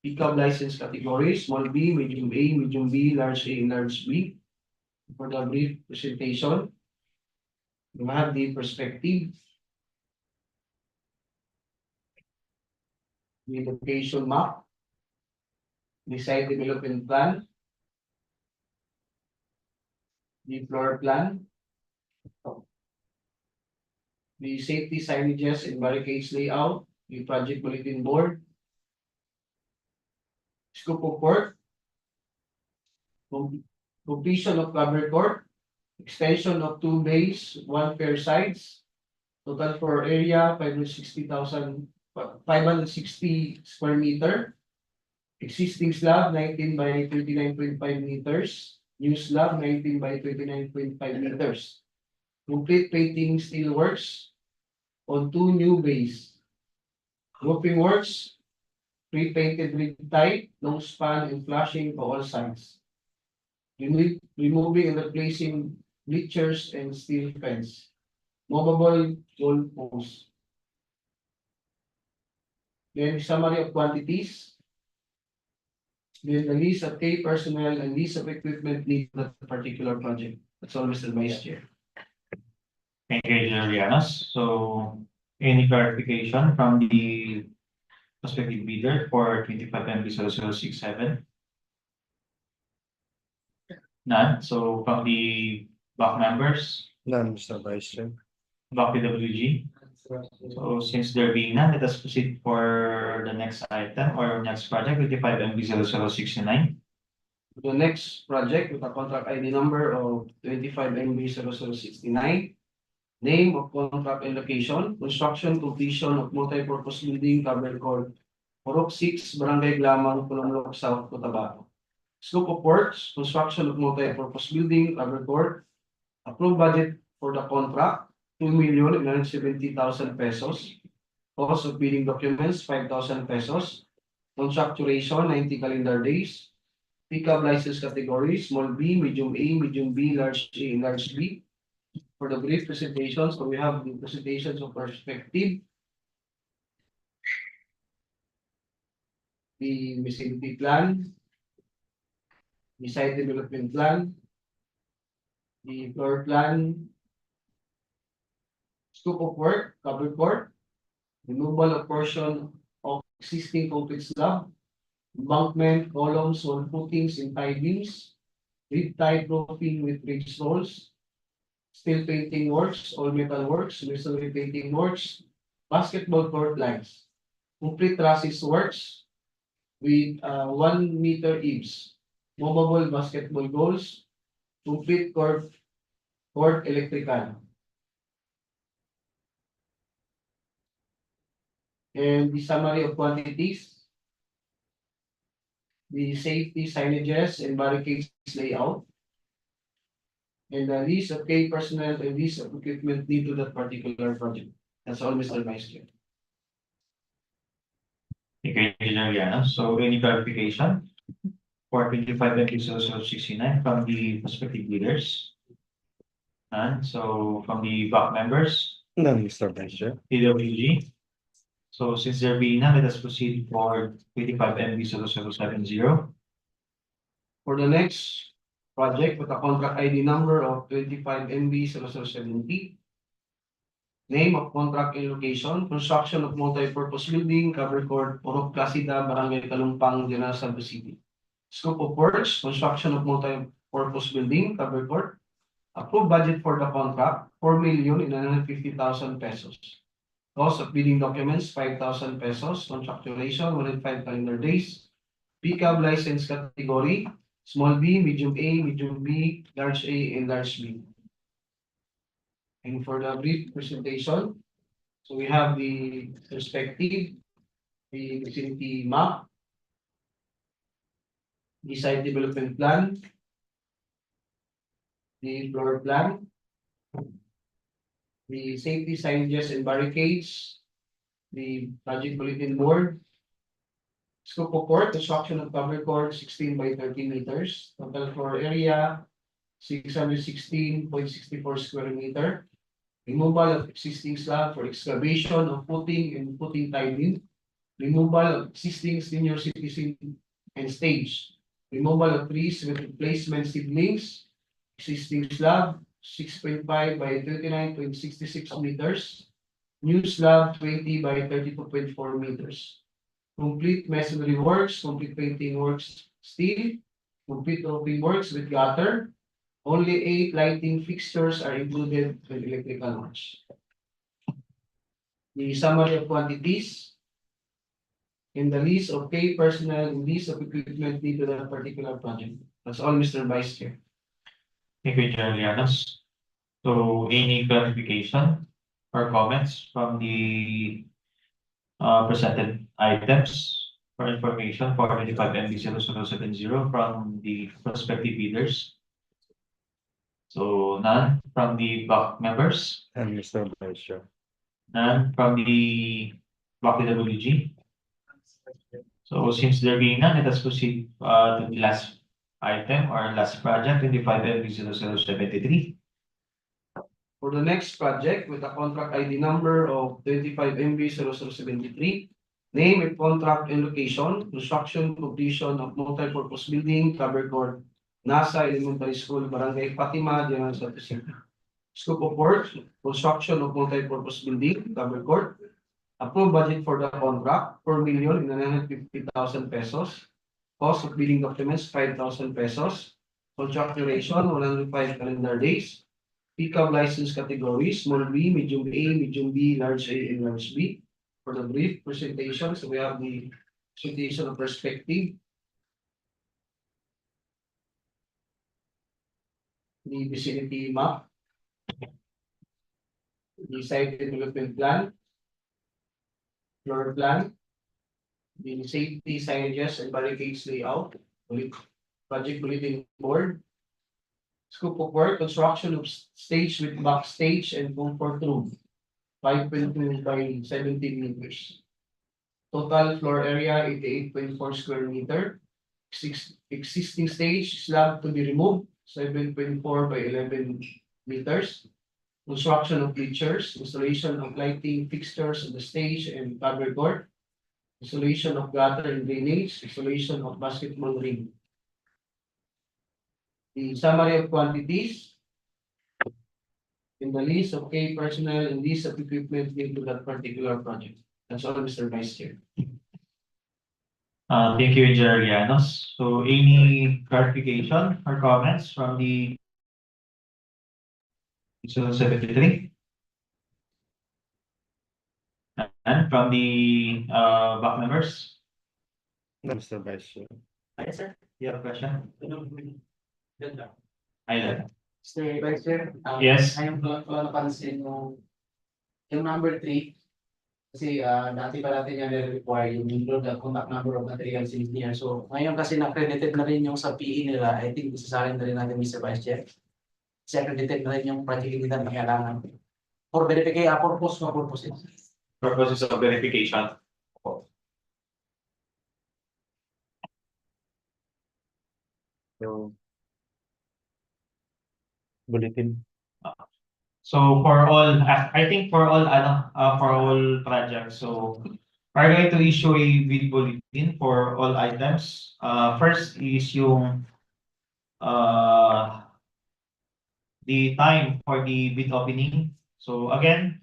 Pickup license categories, small B, medium A, medium B, large A, and large B. For the brief presentation, we have the perspective, the location map, the site development plan, the floor plan, the safety signages and barricades layout, the project bulletin board, scope of work, completion of cover court, extension of 2 bays, 1 pair sides, total floor area 560 square meter, existing slab 19 by 29.5 meters, new slab 19 by 29.5 meters. Complete painting steel works on 2 new bays. Roofing works, pre-painted rig type, long span and flashing to all sides. Removing and replacing bleachers and steel fence. Movable goal posts. Then summary of quantities. Then the list of key personnel and list of equipment needed for that particular project. That's all, Mr. Vice Chair. Thank you, Engineer Lianos. So any clarification from the prospective bidder for 25 MB 0067? None. So from the back members, None, Mr. Vice Chair. back PWG. So since there being none, let us proceed for the next item or next project, 25 MB 0069. The next project with a contract ID number of 25 MB 0069. Name of contract and location, construction completion of multi-purpose building covered court, Purok 6, Barangay Glamang, Pulong South, Cotabato. Scope of works, construction of multi-purpose building covered court. Approved budget for the contract, 2,970,000 pesos. Cost of bidding documents, 5,000 pesos. Contract duration, 90 calendar days. Pickup license category, small B, medium A, medium B, large A, and large B. For the brief presentations, so we have the presentations of perspective, the vicinity plan, the site development plan, the floor plan, scope of work, covered court, removal of portion of existing concrete slab, embankment, columns, wall footings, and tie beams, rib tie roofing with bridge rolls, steel painting works, all metal works, masonry painting works, basketball court lines, complete trusses works with 1 meter eaves, movable basketball goals, complete court electrical. And the summary of quantities, the safety signages and barricades layout, and the list of key personnel and list of equipment need to that particular project. That's all, Mr. Vice Chair. Thank you, Engineer Llanos. So any clarification? For 25 MB 0069 from the prospective leaders? None. So from the back members, None, Mr. Vice Chair. PWG. So since there being none, let us proceed for 25 MB 0070. For the next project with a contract ID number of 25 MB 0070. Name of contract and location, construction of multi-purpose building, covered court, Purok Placida, Barangay Kalumpang, Jainal, Santos City. Scope of works, construction of multi-purpose building, covered court. Approved budget for the contract, 4,950,000 pesos. Cost of bidding documents, 5,000 pesos. Contract duration, 105 calendar days. Pickup license category, small B, medium A, medium B, large A, and large B. And for the brief presentation, so we have the perspective, the vicinity map, the site development plan, the floor plan, the safety signages and barricades, the project bulletin board, scope of work, construction of covered court 16 by 30 meters, total floor area 616.64 square meter, removal of existing slab for excavation of footing and footing tiling, removal of existing senior citizen and stage, removal of trees with replacement seedlings, existing slab 6.5 by 39.66 meters, new slab 20 by 32.4 meters. Complete masonry works, complete painting works, steel, complete roofing works with gutter. Only 8 lighting fixtures are included with electrical works. The summary of quantities and the list of key personnel and list of equipment needed to that particular project. That's all, Mr. Vice Chair. Thank you, Engineer Llanos. So any clarification or comments from the presented items for information for 25 MB 0070 from the prospective bidders? So none from the back members, And Mr. Vice Chair. none from the back PWG. So since there being none, let us proceed to the last item or last project, 25 MB 0073. For the next project with a contract ID number of 25 MB 0073, name and contract and location, construction completion of multi-purpose building, covered court, NASA Elementary School, Barangay Fatima, Jainal, Santos City. Scope of work, construction of multi-purpose building, covered court. Approved budget for the contract, 4,950,000 pesos. Cost of bidding documents, 5,000 pesos. Contract duration, 105 calendar days. Pickup license categories, small b, medium A, medium B, large A, and large B. For the brief presentation, so we have the presentation of perspective, the vicinity map, the site development plan, floor plan, the safety signages and barricades layout, project bulletin board, scope of work, construction of stage with backstage and comfort room, 5.2 by 17 meters. Total floor area, 88.4 square meter. Existing stage slab to be removed, 7.4 by 11 meters. Construction of bleachers, installation of lighting fixtures on the stage and cover court, installation of gutter and drainage, installation of basketball ring. The summary of quantities in the list of key personnel and list of equipment linked to that particular project. That's all, Mr. Vice Chair. Thank you, Engineer Llanos. So any clarification or comments from the 73? And from the back members? Mr. Vice Chair. Yes, sir. You have a question? Ganda. Aylan. Mr. Vice Chair. Yes. Ngayon ko napansin yung number 3. Kasi dati pa natin yan require yung include the contact number of materials engineer. So ngayon kasi na-credited na rin yung sa PE nila, I think isasalin na rin natin, Mr. Vice Chair. Kasi accredited na rin yung project engineer na kailangan. For verification, purposes. Purposes of verification. So, bulletin. So for all, I think for all projects, so we're going to issue a bid bulletin for all items. First is yung the time for the bid opening. So again,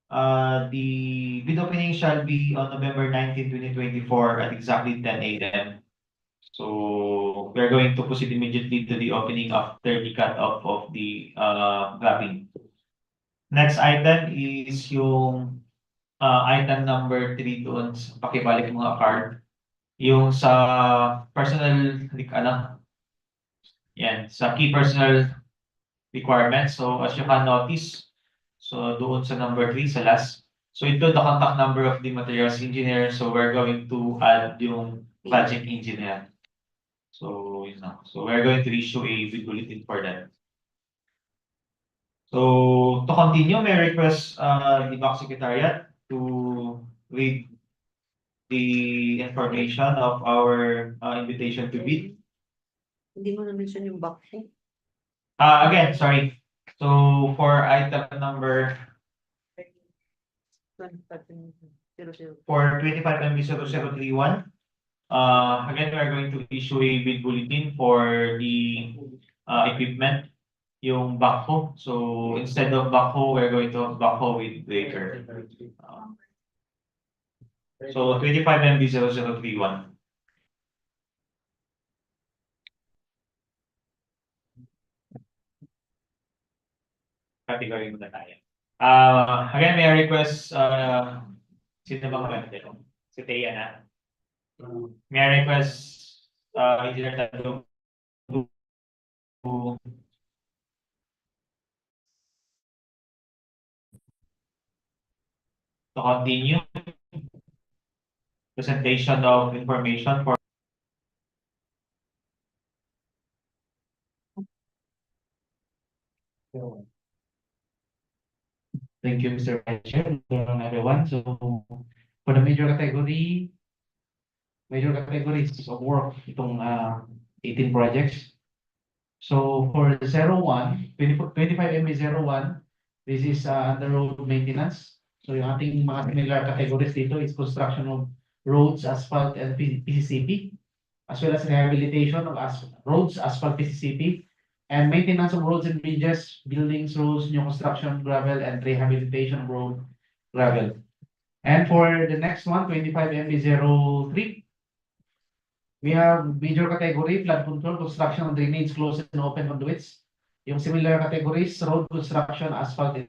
the bid opening shall be on November 19, 2024 at exactly 10 a.m. So we're going to proceed immediately to the opening after the cut-off of the grabbing. Next item is yung item number 3 doon. Pakibalik mga card. Yung sa personal, yan, sa key personal requirements. So as you can notice, so doon sa number 3 sa last. So ito the contact number of the materials engineer. So we're going to add yung project engineer. So yun na. So we're going to issue a bid bulletin for that. So to continue, may I request the back secretariat to read the information of our invitation to bid. Hindi mo na-mention yung back po. Again, sorry. So for item number for 25 MB 0031, again, we are going to issue a bid bulletin for the equipment, yung backhoe. So instead of backhoe, we're going to have backhoe with breaker. So 25 MB 0031. Category muna tayo. Again, may I request, sino bang maganda? Si Teya na. May I request, Engineer Tado to continue presentation of information for Thank you, Mr. Vice Chair. Good morning, everyone. So for the major categories of work, itong 18 projects. So for the 25 MB 01, this is under road maintenance. So yung ating mga similar categories dito is construction of roads, asphalt, and PCCP, as well as rehabilitation of roads, asphalt, PCCP, and maintenance of roads and bridges, buildings, roads, new construction, gravel, and rehabilitation of road, gravel. And for the next one, 25 MB 03, We have major category, flood control, construction of drainage, closed and open conduits. Yung similar categories, road construction, asphalt, and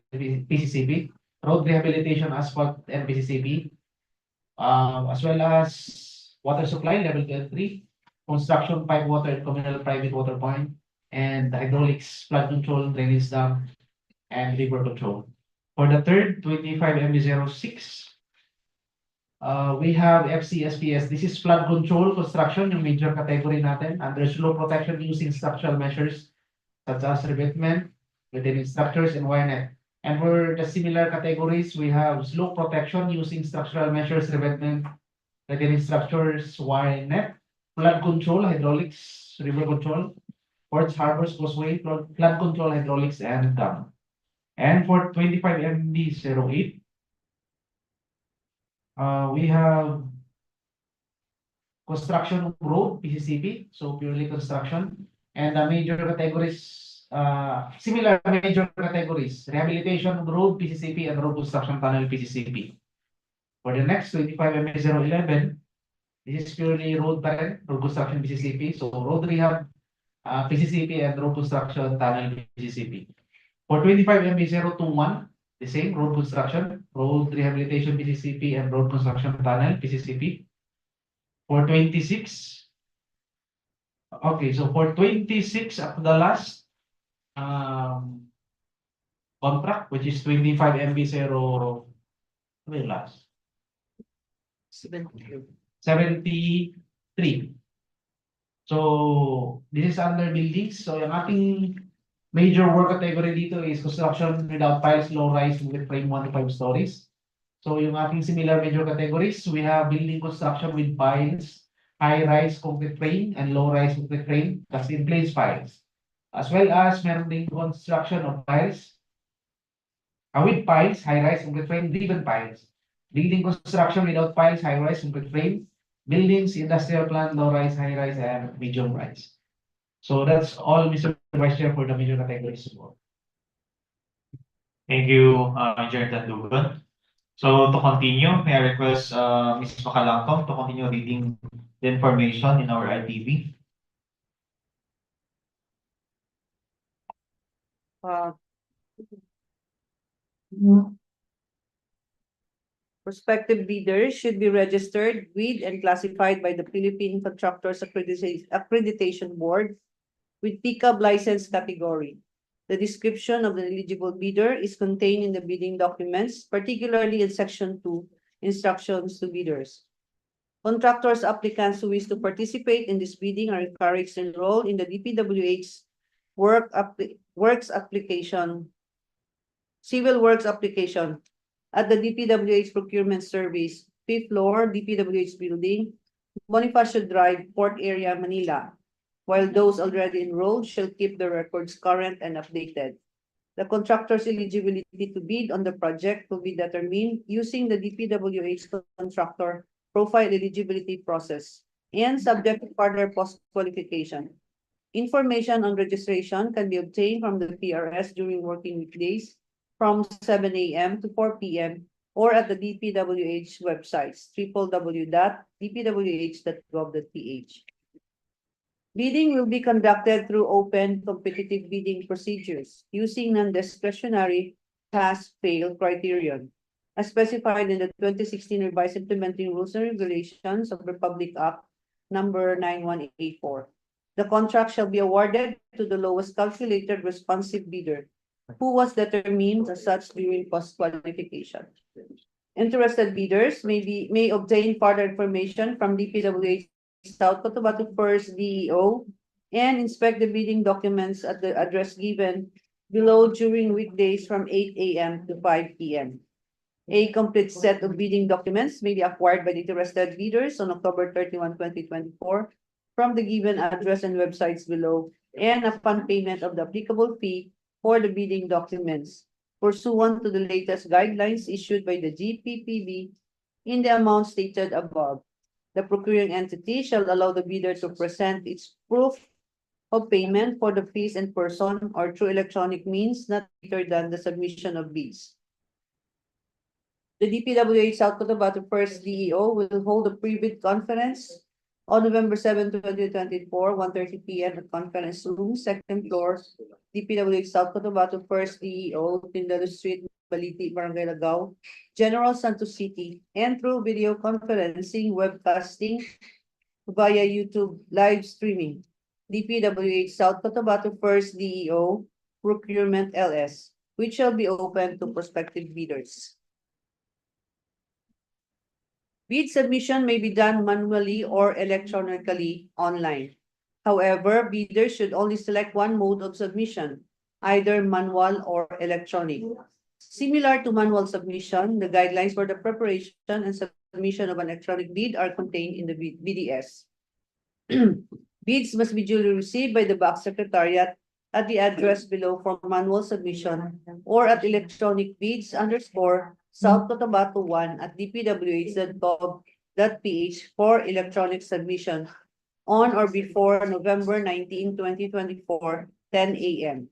PCCP, road rehabilitation, asphalt, and PCCP. As well as water supply, level 2 and 3, construction, pipe water, and communal private water point, and hydraulics, flood control, drainage dam, and river control. For the third, 25 MB06, we have FCSPS. This is flood control construction, yung major category natin, under slow protection using structural measures such as revetment within structures and wire net. And for the similar categories, we have slope protection using structural measures, revetment within structures, wire net, flood control, hydraulics, river control, ports, harbors, causeway, flood control, hydraulics, and dam. And for 25 MB08, we have construction of road, PCCP, so purely construction, and the major categories, similar major categories, rehabilitation of road, PCCP, and road construction tunnel, PCCP. For the next 25 MB011, this is purely road pa rin, road construction, PCCP, so road rehab, PCCP, and road construction tunnel, PCCP. For 25 MB021, the same road construction, road rehabilitation, PCCP, and road construction tunnel, PCCP. For 26, okay, so for 26 at the last contract, which is 25 MB0, ano yung last? 73. So this is under buildings. So yung ating major work category dito is construction without piles, low rise with frame 1 to 5 stories. So yung ating similar major categories, we have building construction with piles, high rise concrete frame, and low rise concrete frame, that's in place piles. As well as meron ding construction of piles, with piles, high rise concrete frame, driven piles. Building construction without piles, high rise concrete frame, buildings, industrial plant, low rise, high rise, and medium rise. So that's all, Mr. Vice Chair, for the major categories. Thank you, Engineer Tandugan. So to continue, may I request Ms. Makalangkong to continue reading the information in our ITV. Prospective bidders should be registered with and classified by the Philippine Contractors Accreditation Board with PCAB license category. The description of the eligible bidder is contained in the bidding documents, particularly in Section 2, Instructions to Bidders. Contractors applicants who wish to participate in this bidding are encouraged to enroll in the DPWH Civil Works application at the DPWH Procurement Service, 5th floor, DPWH Building, Bonifacio Drive, Port Area, Manila, while those already enrolled shall keep their records current and updated. The contractor's eligibility to bid on the project will be determined using the DPWH contractor profile eligibility process and subject to further post-qualification. Information on registration can be obtained from the PRS during working weekdays from 7 a.m. to 4 p.m. or at the DPWH websites, www.dpwh.gov.ph. Bidding will be conducted through open competitive bidding procedures using non-discretionary pass-fail criterion, as specified in the 2016 Revised Implementing Rules and Regulations of Republic Act number 9184. The contract shall be awarded to the lowest calculated responsive bidder, who was determined as such during post-qualification. Interested bidders may obtain further information from DPWH South Cotabato First DEO and inspect the bidding documents at the address given below during weekdays from 8 a.m. to 5 p.m. A complete set of bidding documents may be acquired by the interested bidders on October 31, 2024 from the given address and websites below and upon payment of the applicable fee for the bidding documents pursuant to the latest guidelines issued by the GPPB in the amount stated above. The procuring entity shall allow the bidder to present its proof of payment for the fees in person or through electronic means not later than the submission of bids. The DPWH South Cotabato First DEO will hold a pre-bid conference on November 7, 2024, 1:30 PM at Conference Room, second floor, DPWH South Cotabato, first DEO, Tindalo Street, Baliti, Barangay Lagao, General Santos City, and through video conferencing, webcasting via YouTube live streaming. DPWH South Cotabato, first DEO, Procurement LS, which shall be open to prospective bidders. Bid submission may be done manually or electronically online. However, bidders should only select one mode of submission, either manual or electronic. Similar to manual submission, the guidelines for the preparation and submission of an electronic bid are contained in the BDS. Bids must be duly received by the box secretariat at the address below for manual submission or at electronic bids _ South Cotabato 1 at dpwh.gov.ph for electronic submission on or before November 19, 2024, 10 a.m.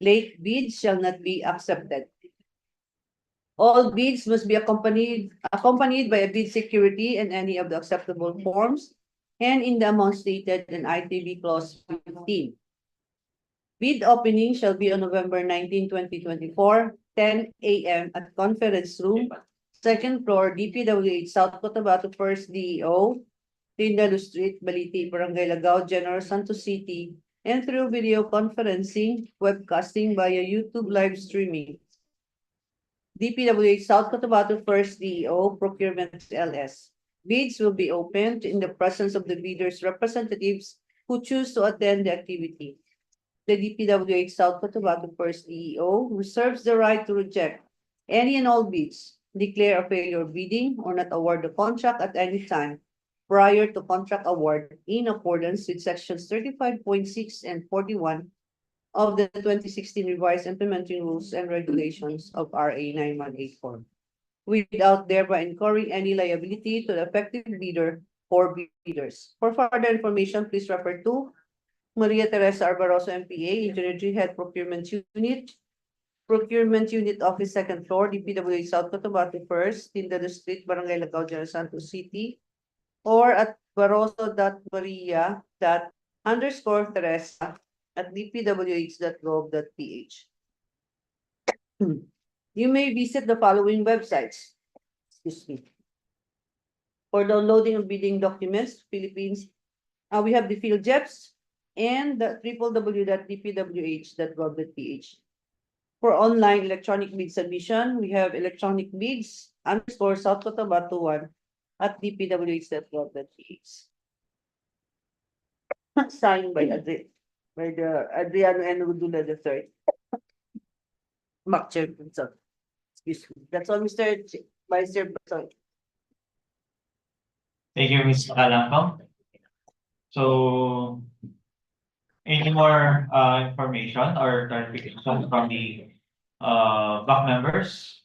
Late bids shall not be accepted. All bids must be accompanied by a bid security and any of the acceptable forms and in the amount stated in ITB Clause 15. Bid opening shall be on November 19, 2024, 10 a.m. at Conference Room, second floor, DPWH South Cotabato, first DEO, Tindalo Street, Baliti, Barangay Lagao, General Santos City, and through video conferencing, webcasting via YouTube live streaming. DPWH South Cotabato, first DEO, Procurement LS. Bids will be opened in the presence of the bidders' representatives who choose to attend the activity. The DPWH South Cotabato, first DEO, reserves the right to reject any and all bids, declare a failure of bidding, or not award the contract at any time prior to contract award in accordance with sections 35.6 and 41 of the 2016 revised implementing rules and regulations of RA 9184, without thereby incurring any liability to the affected bidder or bidders. For further information, please refer to Maria Teresa Arbaroso, MPA, Engineer G, Head Procurement Unit, Procurement Unit Office, second floor, DPWH South Cotabato, first, Tindalo Street, Barangay Lagao, General Santos City, or at baroso.maria._Teresa at dpwh.gov.ph. You may visit the following websites. Excuse me. For downloading of bidding documents, Philippines, we have the PhilJeps and the www.dpwh.gov.ph. For online electronic bid submission, we have electronic bids _ South Cotabato 1 at dpwh.gov.ph. Signed by Adriano N. Rudula III. Mark Chairperson. Excuse me. That's all, Mr. Vice Chairperson. Thank you, Ms. Kalangkong. So, any more information or clarification from the block members?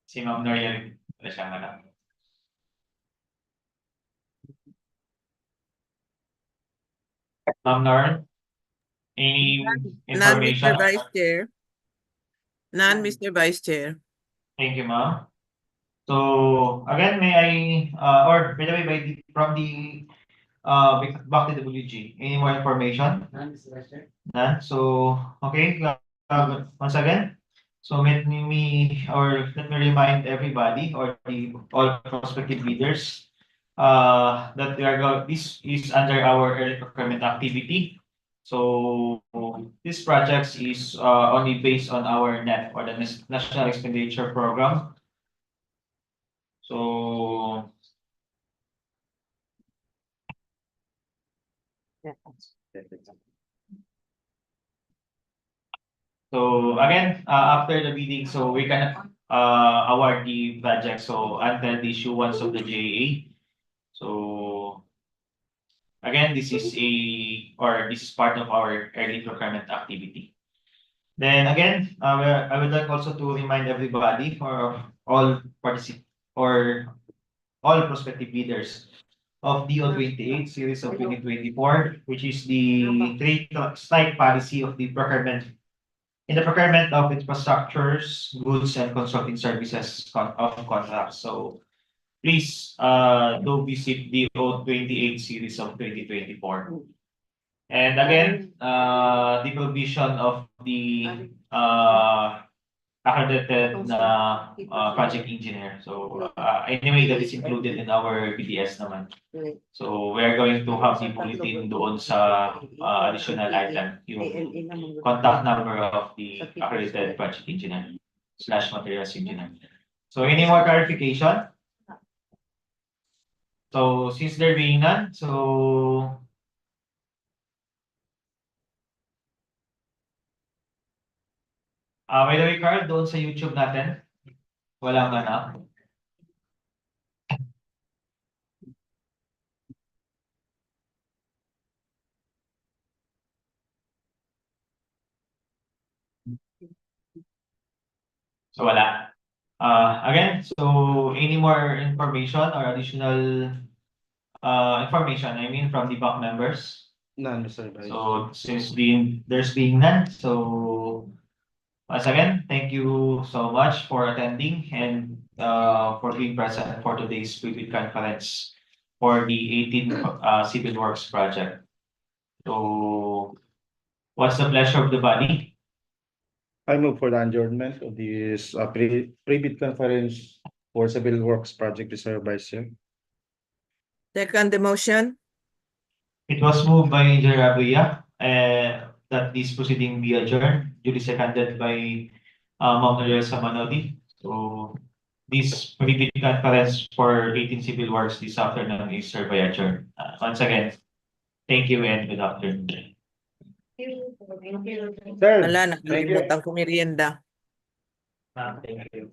Si Ma'am Noria, wala siyang alam. Ma'am Nor, any None, information? Mr. Vice Chair. None, Mr. Vice Chair. Thank you, ma'am. So again, may I or by the way, from the back to WG, any more information? None. So okay, once again, so let me remind everybody or all prospective bidders that this is under our early procurement activity. So this project is only based on our NEP or the National Expenditure Program. So again, after the bidding, so we can award the project. So until the issuance of the JA. So again, this is part of our early procurement activity. Then again, I would like also to remind everybody or all prospective bidders of DO 28 series of 2024, which is the three-strike policy of the procurement in the procurement of infrastructures, goods, and consulting services of contracts. So please do visit DEO 28 series of 2024. And again, the provision of the accredited project engineer. So anyway, that is included in our BDS naman. So we're going to have the bulletin doon sa additional item, yung contact number of the accredited project engineer / materials engineer. So any more clarification? So since there being none, so by the way, Carl, doon sa YouTube natin, walang ano. So wala. Again, so any more information or additional information, I mean, from the back members? None, Mr. Vice. So since there's being none, so once again, thank you so much for attending and for being present for today's pre-bid conference for the 18 civil works project. So what's the pleasure of the body? I move for the adjournment of this pre-bid conference for civil works project, Mr. Vice Chair. Second the motion. It was moved by Engineer Abuya that this proceeding be adjourned, duly seconded by Ma'am Narelsa Manodi. So this pre-bid conference for 18 civil works this afternoon is hereby adjourned. Once again, thank you and good afternoon. Sir, Wala, thank you. nakalimutan ko merienda. Thank you.